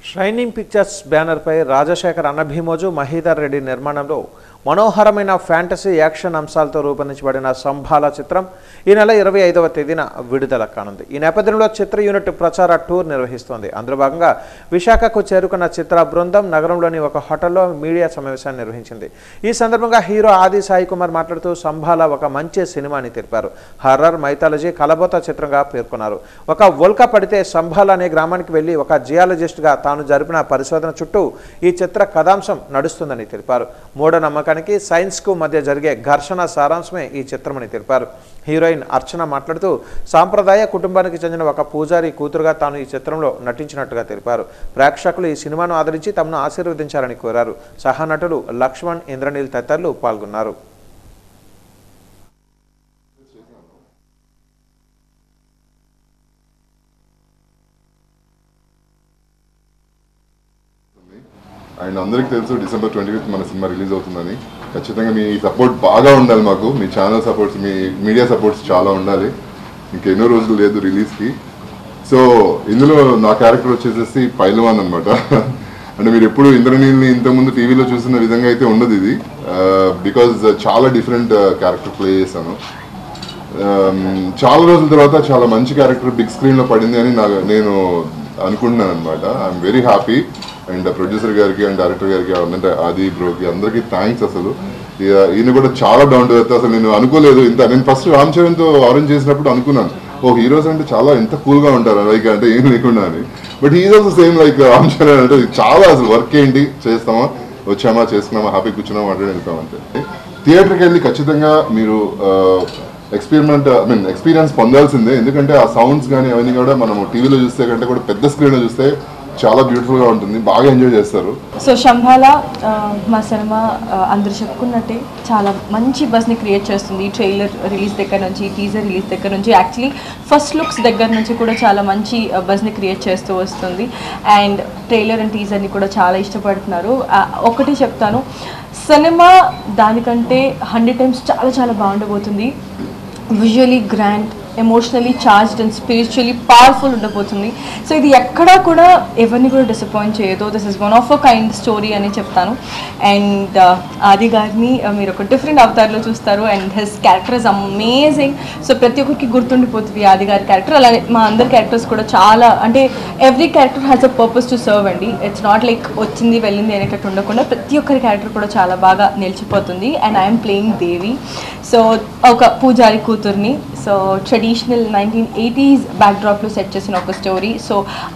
షైనింగ్ పిక్చర్స్ బ్యానర్పై రాజశేఖర్ అన్నభీమోజు మహీధర్ రెడ్డి నిర్మాణంలో మనోహరమైన ఫ్యాంటసీ యాక్షన్ అంశాలతో రూపొందించబడిన సంభాల చిత్రం ఈ నెల 25వ తేదీన విడుదల కానుంది. ఈ నేపథ్యంలో చిత్ర యూనిట్ ప్రచార టూర్ నిర్వహిస్తోంది. అందులో భాగంగా విశాఖకు చేరుకున్న చిత్ర బృందం నగరంలోని ఒక హోటల్లో మీడియా సమావేశాన్ని నిర్వహించింది. ఈ సందర్భంగా హీరో ఆది సాయి కుమార్ మాట్లాడుతూ సంభాల ఒక మంచి సినిమా అని తెలిపారు. హర్రర్ మైథాలజీ కలబోత చిత్రంగా పేర్కొన్నారు. ఒక ఉల్క పడితే సంభాల అనే గ్రామానికి వెళ్లి ఒక జియాలజిస్ట్గా తాను జరిపిన పరిశోధన చుట్టూ ఈ చిత్ర కథాంశం నడుస్తుందని తెలిపారు. మూఢనమ్మకానికి సైన్స్కు మధ్య జరిగే ఘర్షణ సారాంశమే ఈ చిత్రమని తెలిపారు. హీరోయిన్ అర్చన మాట్లాడుతూ సాంప్రదాయ కుటుంబానికి చెందిన ఒక పూజారి కూతురుగా తాను ఈ చిత్రంలో నటించినట్టుగా తెలిపారు. ప్రేక్షకులు ఈ సినిమాను ఆదరించి తమను ఆశీర్వదించాలని కోరారు. సహనటులు లక్ష్మణ్, ఇంద్రనీల్ తదితరులు పాల్గొన్నారు. అండ్ అందరికీ తెలుసు December 25th మన సినిమా రిలీజ్ అవుతుందని. ఖచ్చితంగా మీ సపోర్ట్ బాగా ఉండాలి మాకు. మీ ఛానల్ సపోర్ట్స్, మీ మీడియా సపోర్ట్స్ చాలా ఉండాలి. ఇంకెన్నో రోజులు లేదు రిలీజ్కి. సో ఇందులో నా క్యారెక్టర్ వచ్చేసేసి పైల్వాన్ అనమాట. అంటే మీరు ఎప్పుడు ఇంద్రనీల్ని ఇంతకుముందు టీవీలో చూసిన విధంగా అయితే ఉండదు ఇది. బికాజ్ చాలా డిఫరెంట్ క్యారెక్టర్ ప్లే చేశాను. చాలా రోజుల తర్వాత చాలా మంచి క్యారెక్టర్ బిగ్ స్క్రీన్లో పడింది అని నేను అనుకుంటున్నాను అనమాట. I'm very happy. And producer గారికి అండ్ డైరెక్టర్ గారికి అంటే ఆది బ్రోకి అందరికీ థ్యాంక్స్. అసలు ఈయన కూడా చాలా డౌన్ టు ఎర్త్. అసలు నేను అనుకోలేదు ఇంత. నేను ఫస్ట్ రామ్ చరణ్తో ఆరెంజ్ చేసినప్పుడు అనుకున్నాను ఓ హీరోస్ అంటే చాలా ఎంత కూల్గా ఉంటారు లైక్ అంటే ఏం లేకుండా అని. But he is also same like Ram Charan అంటే చాలా అసలు వర్క్ ఏంటి చేస్తామా వచ్చామా చేసుకున్నామా హ్యాపీ కూర్చున్నామా అంటే వెళ్తామంటే. థియేటర్కి వెళ్ళి ఖచ్చితంగా మీరు ఎక్స్పీరియన్స్ పొందాల్సిందే. ఎందుకంటే ఆ సౌండ్స్ కానీ అవన్నీ కూడా మనం టీవీలో చూస్తే కంటే కూడా పెద్ద స్క్రీన్లో చూస్తే చాలా బ్యూటిఫుల్గా ఉంటుంది, బాగా ఎంజాయ్ చేస్తారు. సో శంభాల మా సినిమా అందరూ చెప్పుకున్నట్టే చాలా మంచి బస్ని క్రియేట్ చేస్తుంది. ట్రైలర్ రిలీజ్ దగ్గర నుంచి, టీజర్ రిలీజ్ దగ్గర నుంచి, యాక్చువల్లీ ఫస్ట్ లుక్స్ దగ్గర నుంచి కూడా చాలా మంచి బస్ని క్రియేట్ చేస్తూ వస్తుంది. అండ్ ట్రైలర్ అండ్ టీజర్ని కూడా చాలా ఇష్టపడుతున్నారు. ఒకటి చెప్తాను, సినిమా దానికంటే 100 times చాలా చాలా బాగుండబోతుంది. Visually grand, emotionally charged and spiritually powerful ఉండబోతుంది. సో ఇది ఎక్కడా కూడా ఎవరిని కూడా డిసప్పాయింట్ చేయదు. This is one of a kind story అని చెప్తాను. అండ్ ఆది గారిని మీరు ఒక డిఫరెంట్ అవతార్లో చూస్తారు and his character is amazing. So ప్రతి ఒక్కరికి గుర్తుండిపోతుంది ఆది గారి క్యారెక్టర్. అలాగే మా అందరి క్యారెక్టర్స్ కూడా చాలా, అంటే every character has a purpose to serve అండి. ఇట్స్ నాట్ లైక్ వచ్చింది వెళ్ళింది అనేటట్టు ఉండకుండా ప్రతి ఒక్కరి క్యారెక్టర్ కూడా చాలా బాగా నిలిచిపోతుంది. And I'm playing Devi, so ఒక పూజారి కూతుర్ని. సో ట్రెడిషనల్ 1980s బ్యాక్డ్రాప్లో సెట్ చేసిన ఒక స్టోరీ. సో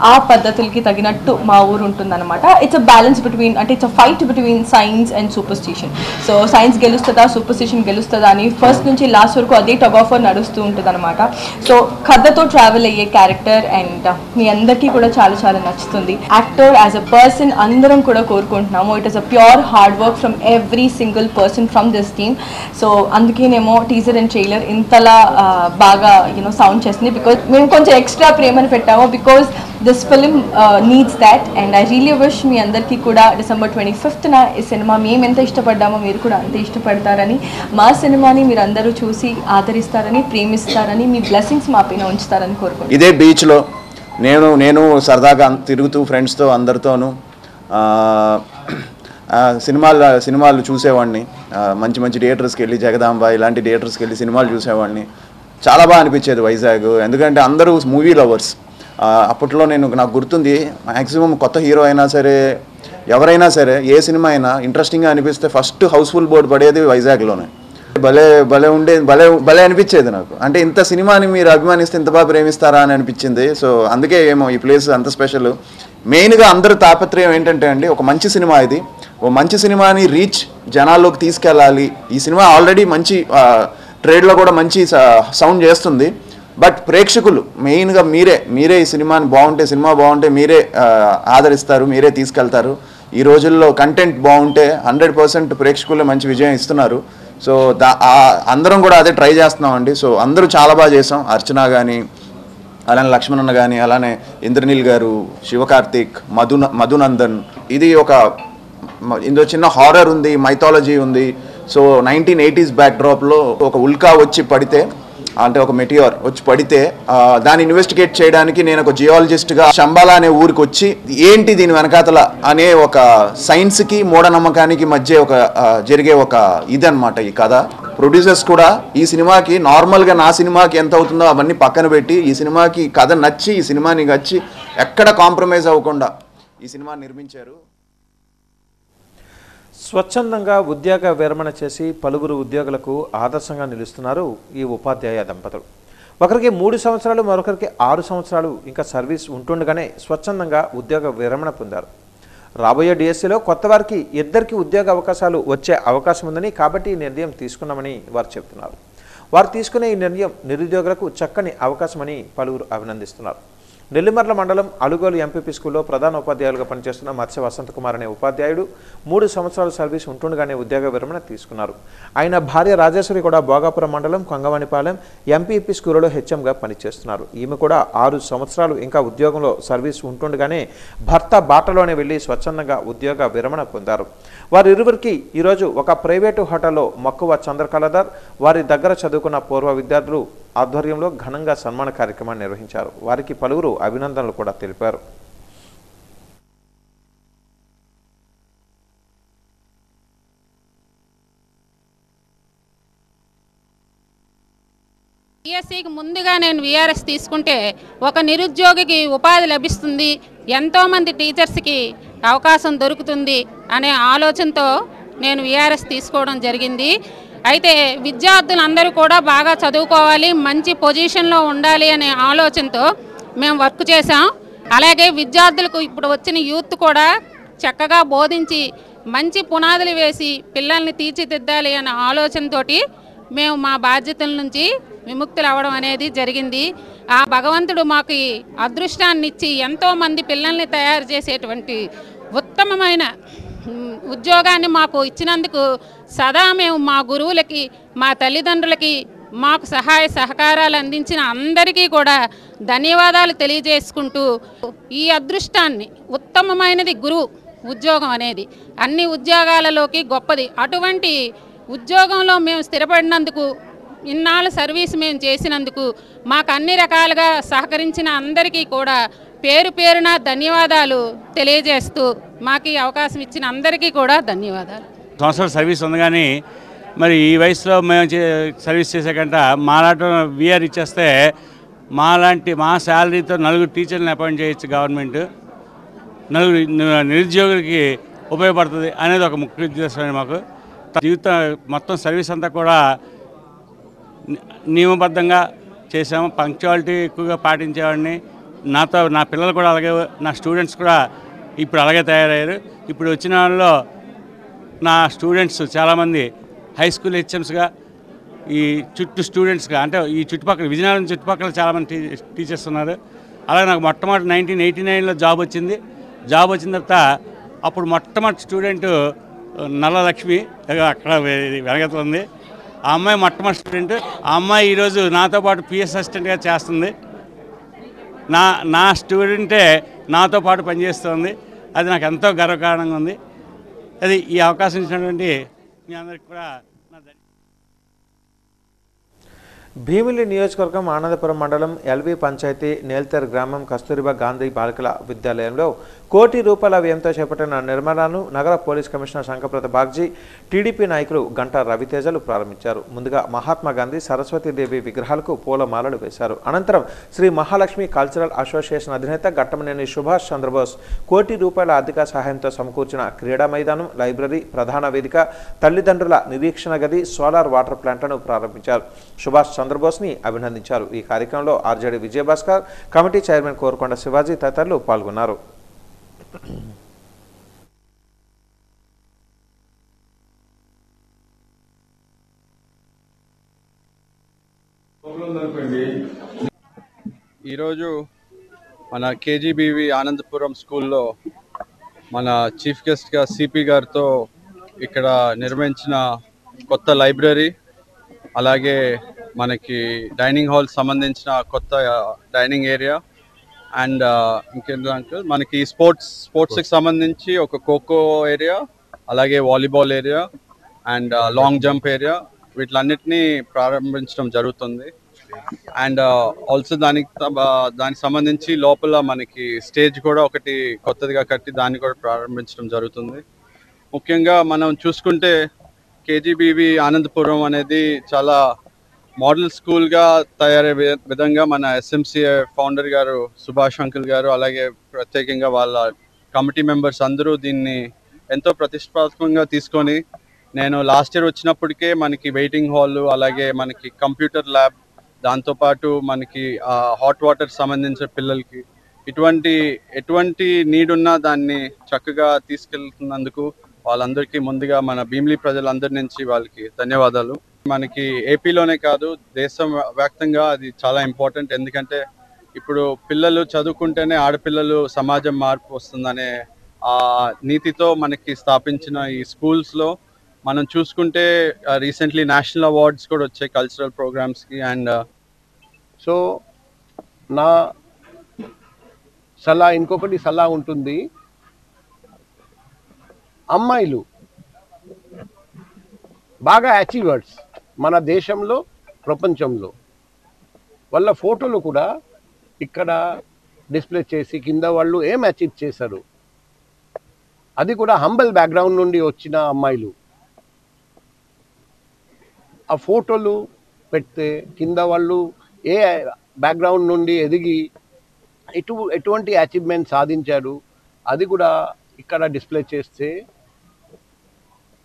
ఆ పద్ధతులకి తగినట్టు మా ఊరు ఉంటుందన్నమాట. ఇట్స్ అ బ్యాలెన్స్ బిట్వీన్, అంటే it's a fight between science and superstition. So science గెలుస్తుందా, సూపర్స్టిషన్ గెలుస్తుందా అని ఫస్ట్ నుంచి లాస్ట్ వరకు అదే టగ్ ఆఫ్ వార్ నడుస్తూ ఉంటుంది అనమాట. సో కథతో ట్రావెల్ అయ్యే క్యారెక్టర్ అండ్ మీ అందరికీ కూడా చాలా చాలా నచ్చుతుంది. యాక్టర్ యాజ్ అ పర్సన్ అందరం కూడా కోరుకుంటున్నాము. It is a pure hard work from every single person from this team. So అందుకేనేమో టీజర్ అండ్ ట్రైలర్ ఇంతలా బాగా సౌండ్ చేస్తుంది. బికాజ్ మేము కొంచెం ఎక్స్ట్రా ప్రేమను పెట్టాము, because this film needs that. And I really wish మీ అందరికీ కూడా December 25th ఈ సినిమా మేము ఎంత ఇష్టపడ్డామో మీరు కూడా అంతే ఇష్టపడతారని, మా సినిమాని మీరు అందరూ చూసి ఆదరిస్తారని, ప్రేమిస్తారని, మీ బ్లెస్సింగ్స్ మా పైన ఉంచుతారని కోరుకుంటున్నాను. ఇదే బీచ్లో నేను సరదాగా తిరుగుతూ ఫ్రెండ్స్తో అందరితోనూ సినిమాలు చూసేవాడిని. మంచి మంచి థియేటర్స్కి వెళ్ళి, జగదాంబ ఇలాంటి థియేటర్స్కి వెళ్ళి సినిమాలు చూసేవాడిని. చాలా బాగా అనిపించేది వైజాగ్. ఎందుకంటే అందరూ మూవీ లవర్స్. అప్పట్లో నాకు గుర్తుంది, మ్యాక్సిమం కొత్త హీరో అయినా సరే ఎవరైనా సరే ఏ సినిమా అయినా ఇంట్రెస్టింగ్గా అనిపిస్తే ఫస్ట్ హౌస్ఫుల్ బోర్డు పడేది వైజాగ్లోనే. భలే అనిపించేది నాకు. అంటే ఇంత సినిమాని మీరు అభిమానిస్తే ఇంత బాగా ప్రేమిస్తారా అని అనిపించింది. సో అందుకే ఏమో ఈ ప్లేస్ అంత స్పెషల్. మెయిన్గా అందరూ తాపత్రయం ఏంటంటే అండి, ఒక మంచి సినిమా ఇది, ఓ మంచి సినిమాని రీచ్ జనాల్లోకి తీసుకెళ్ళాలి. ఈ సినిమా ఆల్రెడీ మంచి ట్రేడ్లో కూడా మంచి సౌండ్ చేస్తుంది. బట్ ప్రేక్షకులు మెయిన్గా మీరే ఈ సినిమాని సినిమా బాగుంటే మీరే ఆదరిస్తారు, మీరే తీసుకెళ్తారు. ఈ రోజుల్లో కంటెంట్ బాగుంటే 100% ప్రేక్షకులు మంచి విజయం ఇస్తున్నారు. సో అందరం కూడా అదే ట్రై చేస్తున్నామండి. సో అందరూ చాలా బాగా చేసాం. అర్చన కానీ, అలానే లక్ష్మణన్న కానీ, అలానే ఇంద్రనీల్ గారు, శివకార్తిక్, మధునందన్. ఇది ఇందులో చిన్న హారర్ ఉంది, మైథాలజీ ఉంది. సో 1980s బ్యాక్డ్రాప్లో ఒక ఉల్కా వచ్చి పడితే, అంటే ఒక మెటియోర్ వచ్చి పడితే దాన్ని ఇన్వెస్టిగేట్ చేయడానికి నేను ఒక జియాలజిస్ట్గా శంబాలా అనే ఊరికి వచ్చి ఏంటి దీని వెనకాతల అనే ఒక సైన్స్కి మూఢనమ్మకానికి మధ్య జరిగే ఒక ఇదన్నమాట ఈ కథ. ప్రొడ్యూసర్స్ కూడా ఈ సినిమాకి నార్మల్గా నా సినిమాకి ఎంత అవుతుందో అవన్నీ పక్కన పెట్టి ఈ సినిమాకి కథ నచ్చి, ఈ సినిమాని నచ్చి ఎక్కడ కాంప్రమైజ్ అవ్వకుండా ఈ సినిమా నిర్మించారు. స్వచ్ఛందంగా ఉద్యోగ విరమణ చేసి పలువురు ఉద్యోగులకు ఆదర్శంగా నిలుస్తున్నారు ఈ ఉపాధ్యాయ దంపతులు. ఒకరికి 3 సంవత్సరాలు, మరొకరికి 6 సంవత్సరాలు ఇంకా సర్వీస్ ఉంటుండగానే స్వచ్ఛందంగా ఉద్యోగ విరమణ పొందారు. రాబోయే డిఎస్సిలో కొత్త వారికి ఇద్దరికి ఉద్యోగ అవకాశాలు వచ్చే అవకాశం ఉందని, కాబట్టి ఈ నిర్ణయం తీసుకున్నామని వారు చెబుతున్నారు. వారు తీసుకునే ఈ నిర్ణయం నిరుద్యోగులకు చక్కని అవకాశమని పలువురు అభినందిస్తున్నారు. నెల్లిమర్ల మండలం అలుగోలు ఎంపీపీ స్కూల్లో ప్రధాన ఉపాధ్యాయులుగా పనిచేస్తున్న మత్స్య వసంత కుమార్ అనే ఉపాధ్యాయుడు 3 సంవత్సరాల సర్వీస్ ఉంటుండగానే ఉద్యోగ విరమణ తీసుకున్నారు. ఆయన భార్య రాజేశ్వరి కూడా భోగాపురం మండలం కొంగవానిపాలెం ఎంపీపీ స్కూల్లో హెచ్ఎంగా పనిచేస్తున్నారు. ఈమె కూడా 6 సంవత్సరాలు ఇంకా ఉద్యోగంలో సర్వీస్ ఉంటుండగానే భర్త బాటలోనే వెళ్లి స్వచ్ఛందంగా ఉద్యోగ విరమణ పొందారు. వారిరువురికి ఈరోజు ఒక ప్రైవేటు హోటల్లో మక్కువ చంద్రకళధర్, వారి దగ్గర చదువుకున్న పూర్వ విద్యార్థులు ఆధ్వర్యంలో ఘనంగా సన్మాన కార్యక్రమాన్ని నిర్వహించారు. వారికి పలువురు అభినందనలు కూడా తెలిపారు. డిఎస్సికి ముందుగా నేను విఆర్ఎస్ తీసుకుంటే ఒక నిరుద్యోగికి ఉపాధి లభిస్తుంది, ఎంతోమంది టీచర్స్కి అవకాశం దొరుకుతుంది అనే ఆలోచనతో నేను విఆర్ఎస్ తీసుకోవడం జరిగింది. అయితే విద్యార్థులందరూ కూడా బాగా చదువుకోవాలి, మంచి పొజిషన్లో ఉండాలి అనే ఆలోచనతో మేము వర్క్ చేసాం. అలాగే విద్యార్థులకు ఇప్పుడు వచ్చిన యూత్ కూడా చక్కగా బోధించి మంచి పునాదులు వేసి పిల్లల్ని తీర్చిదిద్దాలి అనే ఆలోచనతోటి మేము మా బాధ్యతల నుంచి విముక్తులు అవ్వడం అనేది జరిగింది. ఆ భగవంతుడు మాకు అదృష్టాన్ని ఇచ్చి ఎంతోమంది పిల్లల్ని తయారు చేసేటువంటి ఉత్తమమైన ఉద్యోగాన్ని మాకు ఇచ్చినందుకు సదా మేము మా గురువులకి, మా తల్లిదండ్రులకి, మాకు సహాయ సహకారాలు అందించిన అందరికీ కూడా ధన్యవాదాలు తెలియజేసుకుంటూ, ఈ అదృష్టాన్ని, ఉత్తమమైనది గురువు ఉద్యోగం అనేది అన్ని ఉద్యోగాలలోకి గొప్పది. అటువంటి ఉద్యోగంలో మేము స్థిరపడినందుకు, ఇన్నాళ్ళు సర్వీస్ మేము చేసినందుకు, మాకు అన్ని రకాలుగా సహకరించిన అందరికీ కూడా పేరు పేరున ధన్యవాదాలు తెలియజేస్తూ, మాకు ఈ అవకాశం ఇచ్చిన అందరికీ కూడా ధన్యవాదాలు. సంవత్సరాల సర్వీస్ ఉంది కానీ మరి ఈ వయసులో మేము సర్వీస్ చేసే కంట మాలాంటి వీఆర్ ఇచ్చేస్తే మా శాలరీతో 4 టీచర్లను అపాయింట్ చేయొచ్చు గవర్నమెంట్, 4 నిరుద్యోగులకి ఉపయోగపడుతుంది అనేది ఒక ముఖ్య ఉద్దేశం. మాకు జీవితం మొత్తం సర్వీస్ అంతా కూడా నియమబద్ధంగా చేసాము. పంక్చువాలిటీ ఎక్కువగా పాటించేవాడిని. నా పిల్లలు కూడా అలాగే, నా స్టూడెంట్స్ కూడా ఇప్పుడు అలాగే తయారయ్యారు. ఇప్పుడు వచ్చిన వాళ్ళలో నా స్టూడెంట్స్ చాలామంది హై స్కూల్ హెచ్ఎంస్గా, ఈ స్టూడెంట్స్గా, అంటే ఈ చుట్టుపక్కల విజయనగరం చుట్టుపక్కల చాలామంది టీచర్స్ ఉన్నారు. అలాగే నాకు మొట్టమొదటి 1989లో జాబ్ వచ్చింది. జాబ్ వచ్చిన తర్వాత అప్పుడు మొట్టమొదటి స్టూడెంట్ నల్లలక్ష్మి, అక్కడ వెనగతలు ఉంది. ఆ అమ్మాయి మొట్టమొదటి స్టూడెంట్. ఆ అమ్మాయి ఈరోజు నాతో పాటు పిఎస్ అసిస్టెంట్గా చేస్తుంది. నా స్టూడెంటే నాతో పాటు పనిచేస్తుంది. అది నాకు ఎంతో గర్వకారణంగా ఉంది. అది ఈ అవకాశం ఇచ్చినటువంటి మీ అందరికి కూడా నా భీమిలి నియోజకవర్గం ఆనందపురం మండలం ఎల్వి పంచాయతీ నేల్తర్ గ్రామం కస్తూరిబా గాంధీ బాలికల విద్యాలయంలో ₹1 కోటి వ్యయంతో చేపట్టిన నిర్మాణాలను నగర పోలీస్ కమిషనర్ శంకప్రత బాగ్జీ, టీడీపీ నాయకులు గంటా రవితేజలు ప్రారంభించారు. ముందుగా మహాత్మా గాంధీ, సరస్వతీదేవి విగ్రహాలకు పూలమాలలు వేశారు. అనంతరం శ్రీ మహాలక్ష్మి కల్చరల్ అసోసియేషన్ అధినేత ఘట్టమనేని సుభాష్ చంద్రబోస్ ₹1 కోటి ఆర్థిక సహాయంతో సమకూర్చిన క్రీడా మైదానం, లైబ్రరీ, ప్రధాన వేదిక, తల్లిదండ్రుల నిరీక్షణ గది, సోలార్ వాటర్ ప్లాంట్లను ప్రారంభించారు. సుభాష్ చంద్రబోస్ని అభినందించారు. ఈ కార్యక్రమంలో RJD Vijayabhaskar, committee chairman Korukonda Shivaji తదితరులు పాల్గొన్నారు. ఈరోజు మన కేజీబీవి ఆనందపురం స్కూల్లో మన చీఫ్ గెస్ట్గా సిపి గారితో ఇక్కడ నిర్మించిన కొత్త లైబ్రరీ, అలాగే మనకి డైనింగ్ హాల్ సంబంధించిన కొత్త డైనింగ్ ఏరియా అండ్ ఇంకేంటంటే మనకి స్పోర్ట్స్కి సంబంధించి ఒక ఖోఖో ఏరియా, అలాగే volleyball area and long jump area, వీటిలన్నిటినీ ప్రారంభించడం జరుగుతుంది. అండ్ ఆల్సో దానికి సంబంధించి లోపల మనకి స్టేజ్ కూడా ఒకటి కొత్తదిగా కట్టి దాన్ని కూడా ప్రారంభించడం జరుగుతుంది. ముఖ్యంగా మనం చూసుకుంటే కేజీబీవి ఆనందపురం అనేది చాలా మోడల్ స్కూల్గా తయారయ్యే విధంగా మన ఎస్ఎంసీఏ ఫౌండర్ గారు సుభాష్ అంకుల్ గారు, అలాగే ప్రత్యేకంగా వాళ్ళ కమిటీ మెంబర్స్ అందరూ దీన్ని ఎంతో ప్రతిష్టాత్మకంగా తీసుకొని, నేను లాస్ట్ ఇయర్ వచ్చినప్పటికే మనకి వెయిటింగ్ హాల్, అలాగే మనకి కంప్యూటర్ ల్యాబ్, దాంతోపాటు మనకి హాట్ వాటర్ సంబంధించిన పిల్లలకి ఎటువంటి నీడ్ ఉన్నా దాన్ని చక్కగా తీసుకెళ్తున్నందుకు వాళ్ళందరికీ ముందుగా మన భీమిలి ప్రజలందరి నుంచి వాళ్ళకి ధన్యవాదాలు. మనకి ఏపీలోనే కాదు, దేశం వ్యాప్తంగా అది చాలా ఇంపార్టెంట్. ఎందుకంటే ఇప్పుడు పిల్లలు చదువుకుంటేనే ఆడపిల్లలు సమాజం మార్పు వస్తుందనే ఆ నీతితో మనకి స్థాపించిన ఈ స్కూల్స్లో మనం చూసుకుంటే రీసెంట్లీ నేషనల్ అవార్డ్స్ కూడా వచ్చాయి కల్చరల్ ప్రోగ్రామ్స్కి. అండ్ సో నా సలహా, ఇంకొకటి సలహా ఉంటుంది, అమ్మాయిలు బాగా అచీవర్స్ మన దేశంలో, ప్రపంచంలో, వాళ్ళ ఫోటోలు కూడా ఇక్కడ డిస్ప్లే చేసి కింద వాళ్ళు ఏం అచీవ్ చేశారు, అది కూడా హంబల్ బ్యాక్గ్రౌండ్ నుండి వచ్చిన అమ్మాయిలు, ఆ ఫోటోలు పెడితే కింద వాళ్ళు ఏ బ్యాక్గ్రౌండ్ నుండి ఎదిగి ఎటువంటి అచీవ్మెంట్ సాధించారు అది కూడా ఇక్కడ డిస్ప్లే చేస్తే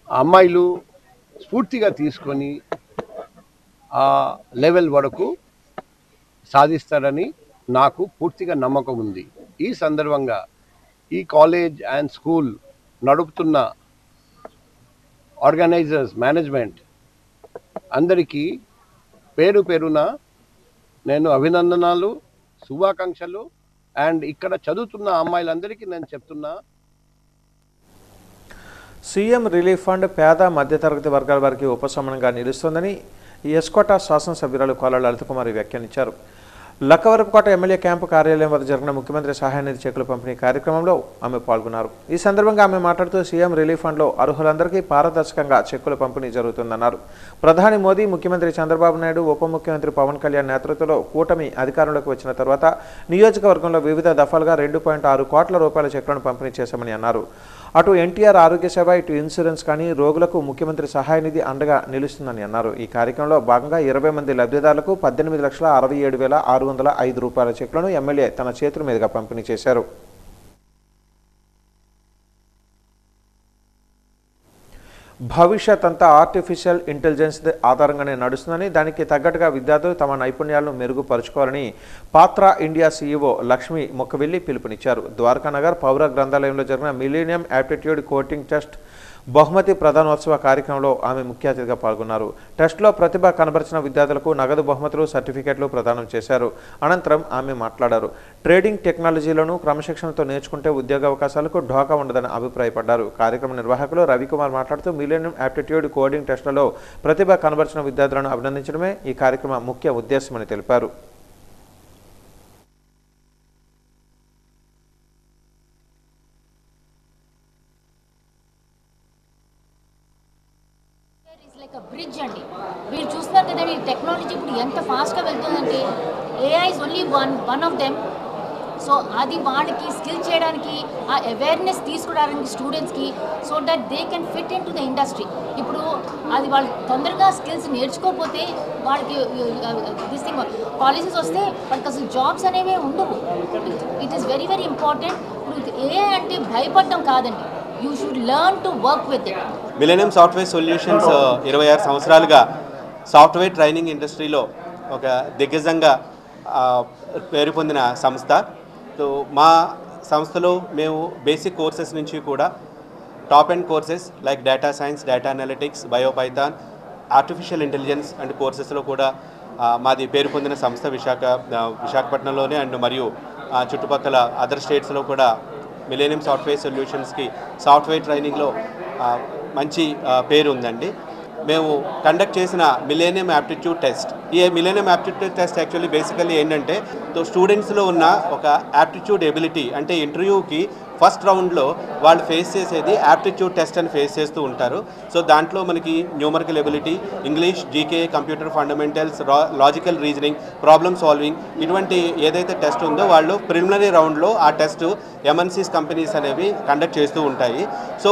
అమ్మాయిలు స్ఫూర్తిగా తీసుకొని ఆ లెవెల్ వరకు సాధిస్తారని నాకు పూర్తిగా నమ్మకం ఉంది. ఈ సందర్భంగా ఈ కాలేజ్ అండ్ స్కూల్ నడుపుతున్న ఆర్గనైజర్స్, మేనేజ్మెంట్ అందరికీ పేరు పేరున నేను అభినందనలు, శుభాకాంక్షలు. అండ్ ఇక్కడ చదువుతున్న అమ్మాయిలందరికీ నేను చెప్తున్నా, సీఎం రిలీఫ్ ఫండ్ పేద మధ్యతరగతి వర్గాల వారికి ఉపశమనంగా నిలుస్తోందని ఎస్కోట శాసనసభ్యురాలు కోల లలిత కుమారి వ్యాఖ్యానించారు. లక్కవరపుకోట ఎమ్మెల్యే క్యాంపు కార్యాలయం వద్ద జరిగిన ముఖ్యమంత్రి సహాయ నిధి చెక్కుల పంపిణీ కార్యక్రమంలో ఆమె పాల్గొన్నారు. ఈ సందర్భంగా ఆమె మాట్లాడుతూ సీఎం రిలీఫ్ ఫండ్లో అర్హులందరికీ పారదర్శకంగా చెక్కుల పంపిణీ జరుగుతుందన్నారు. ప్రధాని మోదీ, ముఖ్యమంత్రి చంద్రబాబు నాయుడు, ఉప ముఖ్యమంత్రి పవన్ కళ్యాణ్ నేతృత్వంలో కూటమి అధికారంలోకి వచ్చిన తర్వాత నియోజకవర్గంలో వివిధ దఫాలుగా 2.6 కోట్ల రూపాయల చెక్కులను పంపిణీ చేశామని అన్నారు. అటు ఎన్టీఆర్ ఆరోగ్య సేవ, ఇటు ఇన్సూరెన్స్ కానీ రోగులకు ముఖ్యమంత్రి సహాయ నిధి అండగా నిలుస్తుందని అన్నారు. ఈ కార్యక్రమంలో భాగంగా 20 మంది లబ్ధిదారులకు 18,67,605 రూపాయల చెక్కులను ఎమ్మెల్యే తన చేతుల మీదుగా పంపిణీ చేశారు. భవిష్యత్ అంతా ఆర్టిఫిషియల్ ఇంటెలిజెన్స్ ఆధారంగానే నడుస్తుందని, దానికి తగ్గట్టుగా విద్యార్థులు తమ నైపుణ్యాలను మెరుగుపరుచుకోవాలని పాత్ర ఇండియా సీఈఓ లక్ష్మి మొక్కవిల్లి పిలుపునిచ్చారు. ద్వారకానగర్ పౌర గ్రంథాలయంలో జరిగిన మిలీనియం యాప్టిట్యూడ్ కోడింగ్ టెస్ట్ బహుమతి ప్రధానోత్సవ కార్యక్రమంలో ఆమె ముఖ్య అతిథిగా పాల్గొన్నారు. టెస్ట్లో ప్రతిభ కనబరిచిన విద్యార్థులకు నగదు బహుమతులు, సర్టిఫికెట్లు ప్రదానం చేశారు. అనంతరం ఆమె మాట్లాడారు. ట్రేడింగ్ టెక్నాలజీలను క్రమశిక్షణతో నేర్చుకుంటే ఉద్యోగావకాశాలకు ఢోకా ఉండదని అభిప్రాయపడ్డారు. కార్యక్రమ నిర్వాహకులు రవికుమార్ మాట్లాడుతూ మిలీనియం యాప్టిట్యూడ్ కోడింగ్ టెస్టులలో ప్రతిభ కనబరిచిన విద్యార్థులను అభినందించడమే ఈ కార్యక్రమ ముఖ్య ఉద్దేశమని తెలిపారు. బ్రిడ్జ్ అండి. మీరు చూస్తున్నారు కదా, మీ టెక్నాలజీ ఇప్పుడు ఎంత ఫాస్ట్గా వెళ్తుందంటే AI is only one of them. So అది వాళ్ళకి స్కిల్ చేయడానికి, ఆ అవేర్నెస్ తీసుకురావడానికి స్టూడెంట్స్కి, so that they can fit into the industry. ఇప్పుడు అది వాళ్ళు తొందరగా స్కిల్స్ నేర్చుకోకపోతే వాళ్ళకి దిస్ థింగ్ కాలేజెస్ వస్తే వాళ్ళకి అసలు జాబ్స్ అనేవి ఉండవు. It is very very important. ఇప్పుడు ఏఐ అంటే భయపడడం కాదండి, you should learn to work with it. Millennium software solutions 26 సంవత్సరాలుగా సాఫ్ట్వేర్ ట్రైనింగ్ ఇండస్ట్రీలో ఒక దిగ్గజంగా పేరు పొందిన సంస్థ. సో మా సంస్థలో మేము బేసిక్ కోర్సెస్ నుంచి కూడా top and courses like data science, data analytics, biopython, artificial intelligence and కోర్సెస్లో కూడా మాది పేరు పొందిన సంస్థ విశాఖపట్నంలోనే అండ్ మరియు చుట్టుపక్కల అదర్ స్టేట్స్లో కూడా మిలేనియం సాఫ్ట్వేర్ సొల్యూషన్స్కి సాఫ్ట్వేర్ ట్రైనింగ్లో మంచి పేరు ఉందండి. మేము కండక్ట్ చేసిన మిలేనియం యాప్టిట్యూడ్ టెస్ట్, ఈ millennium aptitude test actually basically ఏంటంటే స్టూడెంట్స్లో ఉన్న ఒక యాప్టిట్యూడ్ ఎబిలిటీ, అంటే ఇంటర్వ్యూకి ఫస్ట్ రౌండ్లో వాళ్ళు ఫేస్ చేసేది యాప్టిట్యూడ్ టెస్ట్ అని ఫేస్ చేస్తూ ఉంటారు. సో దాంట్లో మనకి numerical ability, English, GK, computer fundamentals, logical reasoning, problem solving, ఇటువంటి ఏదైతే టెస్ట్ ఉందో వాళ్ళు ప్రిలిమినరీ రౌండ్లో ఆ టెస్ట్ ఎంఎన్సీస్ కంపెనీస్ అనేవి కండక్ట్ చేస్తూ ఉంటాయి. సో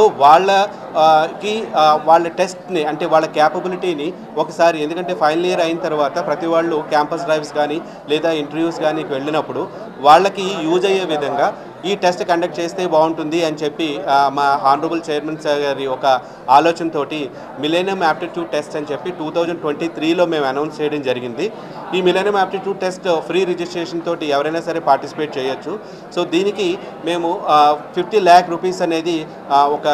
వాళ్ళ టెస్ట్ని, అంటే వాళ్ళ క్యాపబిలిటీని ఒకసారి, ఎందుకంటే ఫైనల్ ఇయర్ అయిన తర్వాత ప్రతి వాళ్ళు క్యాంపస్ డ్రైవ్స్ కానీ లేదా ఇంటర్వ్యూస్ కానీ వెళ్ళినప్పుడు వాళ్ళకి యూజ్ అయ్యే విధంగా ఈ టెస్ట్ కండక్ట్ చేస్తే బాగుంటుంది అని చెప్పి మా హానరబుల్ చైర్మన్ సార్ గారి ఒక ఆలోచనతోటి మిలేనియం యాప్టిట్యూడ్ టెస్ట్ అని చెప్పి 2023లో మేము అనౌన్స్ చేయడం జరిగింది. ఈ millennium aptitude test free registration తోటి ఎవరైనా సరే పార్టిసిపేట్ చేయొచ్చు. సో దీనికి మేము 50 lakh rupees అనేది ఒక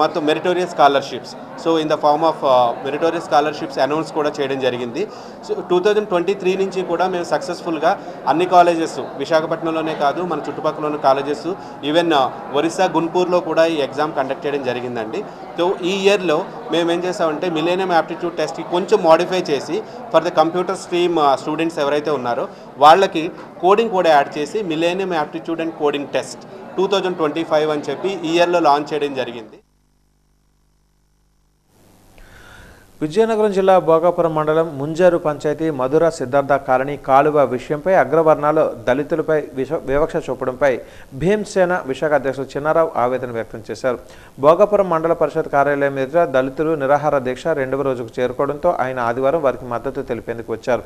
మొత్తం meritorious scholarships, so in the form of meritorious scholarships announce కూడా చేయడం జరిగింది. సో 2023 నుంచి కూడా మేము సక్సెస్ఫుల్గా అన్ని కాలేజెస్, విశాఖపట్నంలోనే కాదు మన చుట్టుపక్కల ఉన్న కాలేజెస్, ఈవెన్ ఒరిస్సా గున్పూర్లో కూడా ఈ ఎగ్జామ్ కండక్ట్ చేయడం జరిగిందండి. సో ఈ ఇయర్లో మేము ఏం చేసామంటే మిలేనియం యాప్టిట్యూడ్ టెస్ట్కి కొంచెం మోడిఫై చేసి for the computer stream students ఎవరైతే ఉన్నారో వాళ్ళకి కోడింగ్ కూడా యాడ్ చేసి millennium aptitude and coding test 2025 అని చెప్పి ఈ ఇయర్లో లాంచ్ చేయడం జరిగింది. విజయనగరం జిల్లా భోగాపురం మండలం ముంజారు పంచాయతీ మధుర సిద్ధార్థ కాలనీ కాలువ విషయంపై అగ్రవర్ణాలు దళితులపై వివక్ష చూపడంపై భీమసేన విశాఖ అధ్యక్షుడు చిన్నారావు ఆవేదన వ్యక్తం చేశారు. భోగాపురం మండల పరిషత్ కార్యాలయం ఎదుట దళితులు నిరాహార దీక్ష 2వ రోజుకు చేరుకోవడంతో ఆయన ఆదివారం వారికి మద్దతు తెలిపేందుకు వచ్చారు.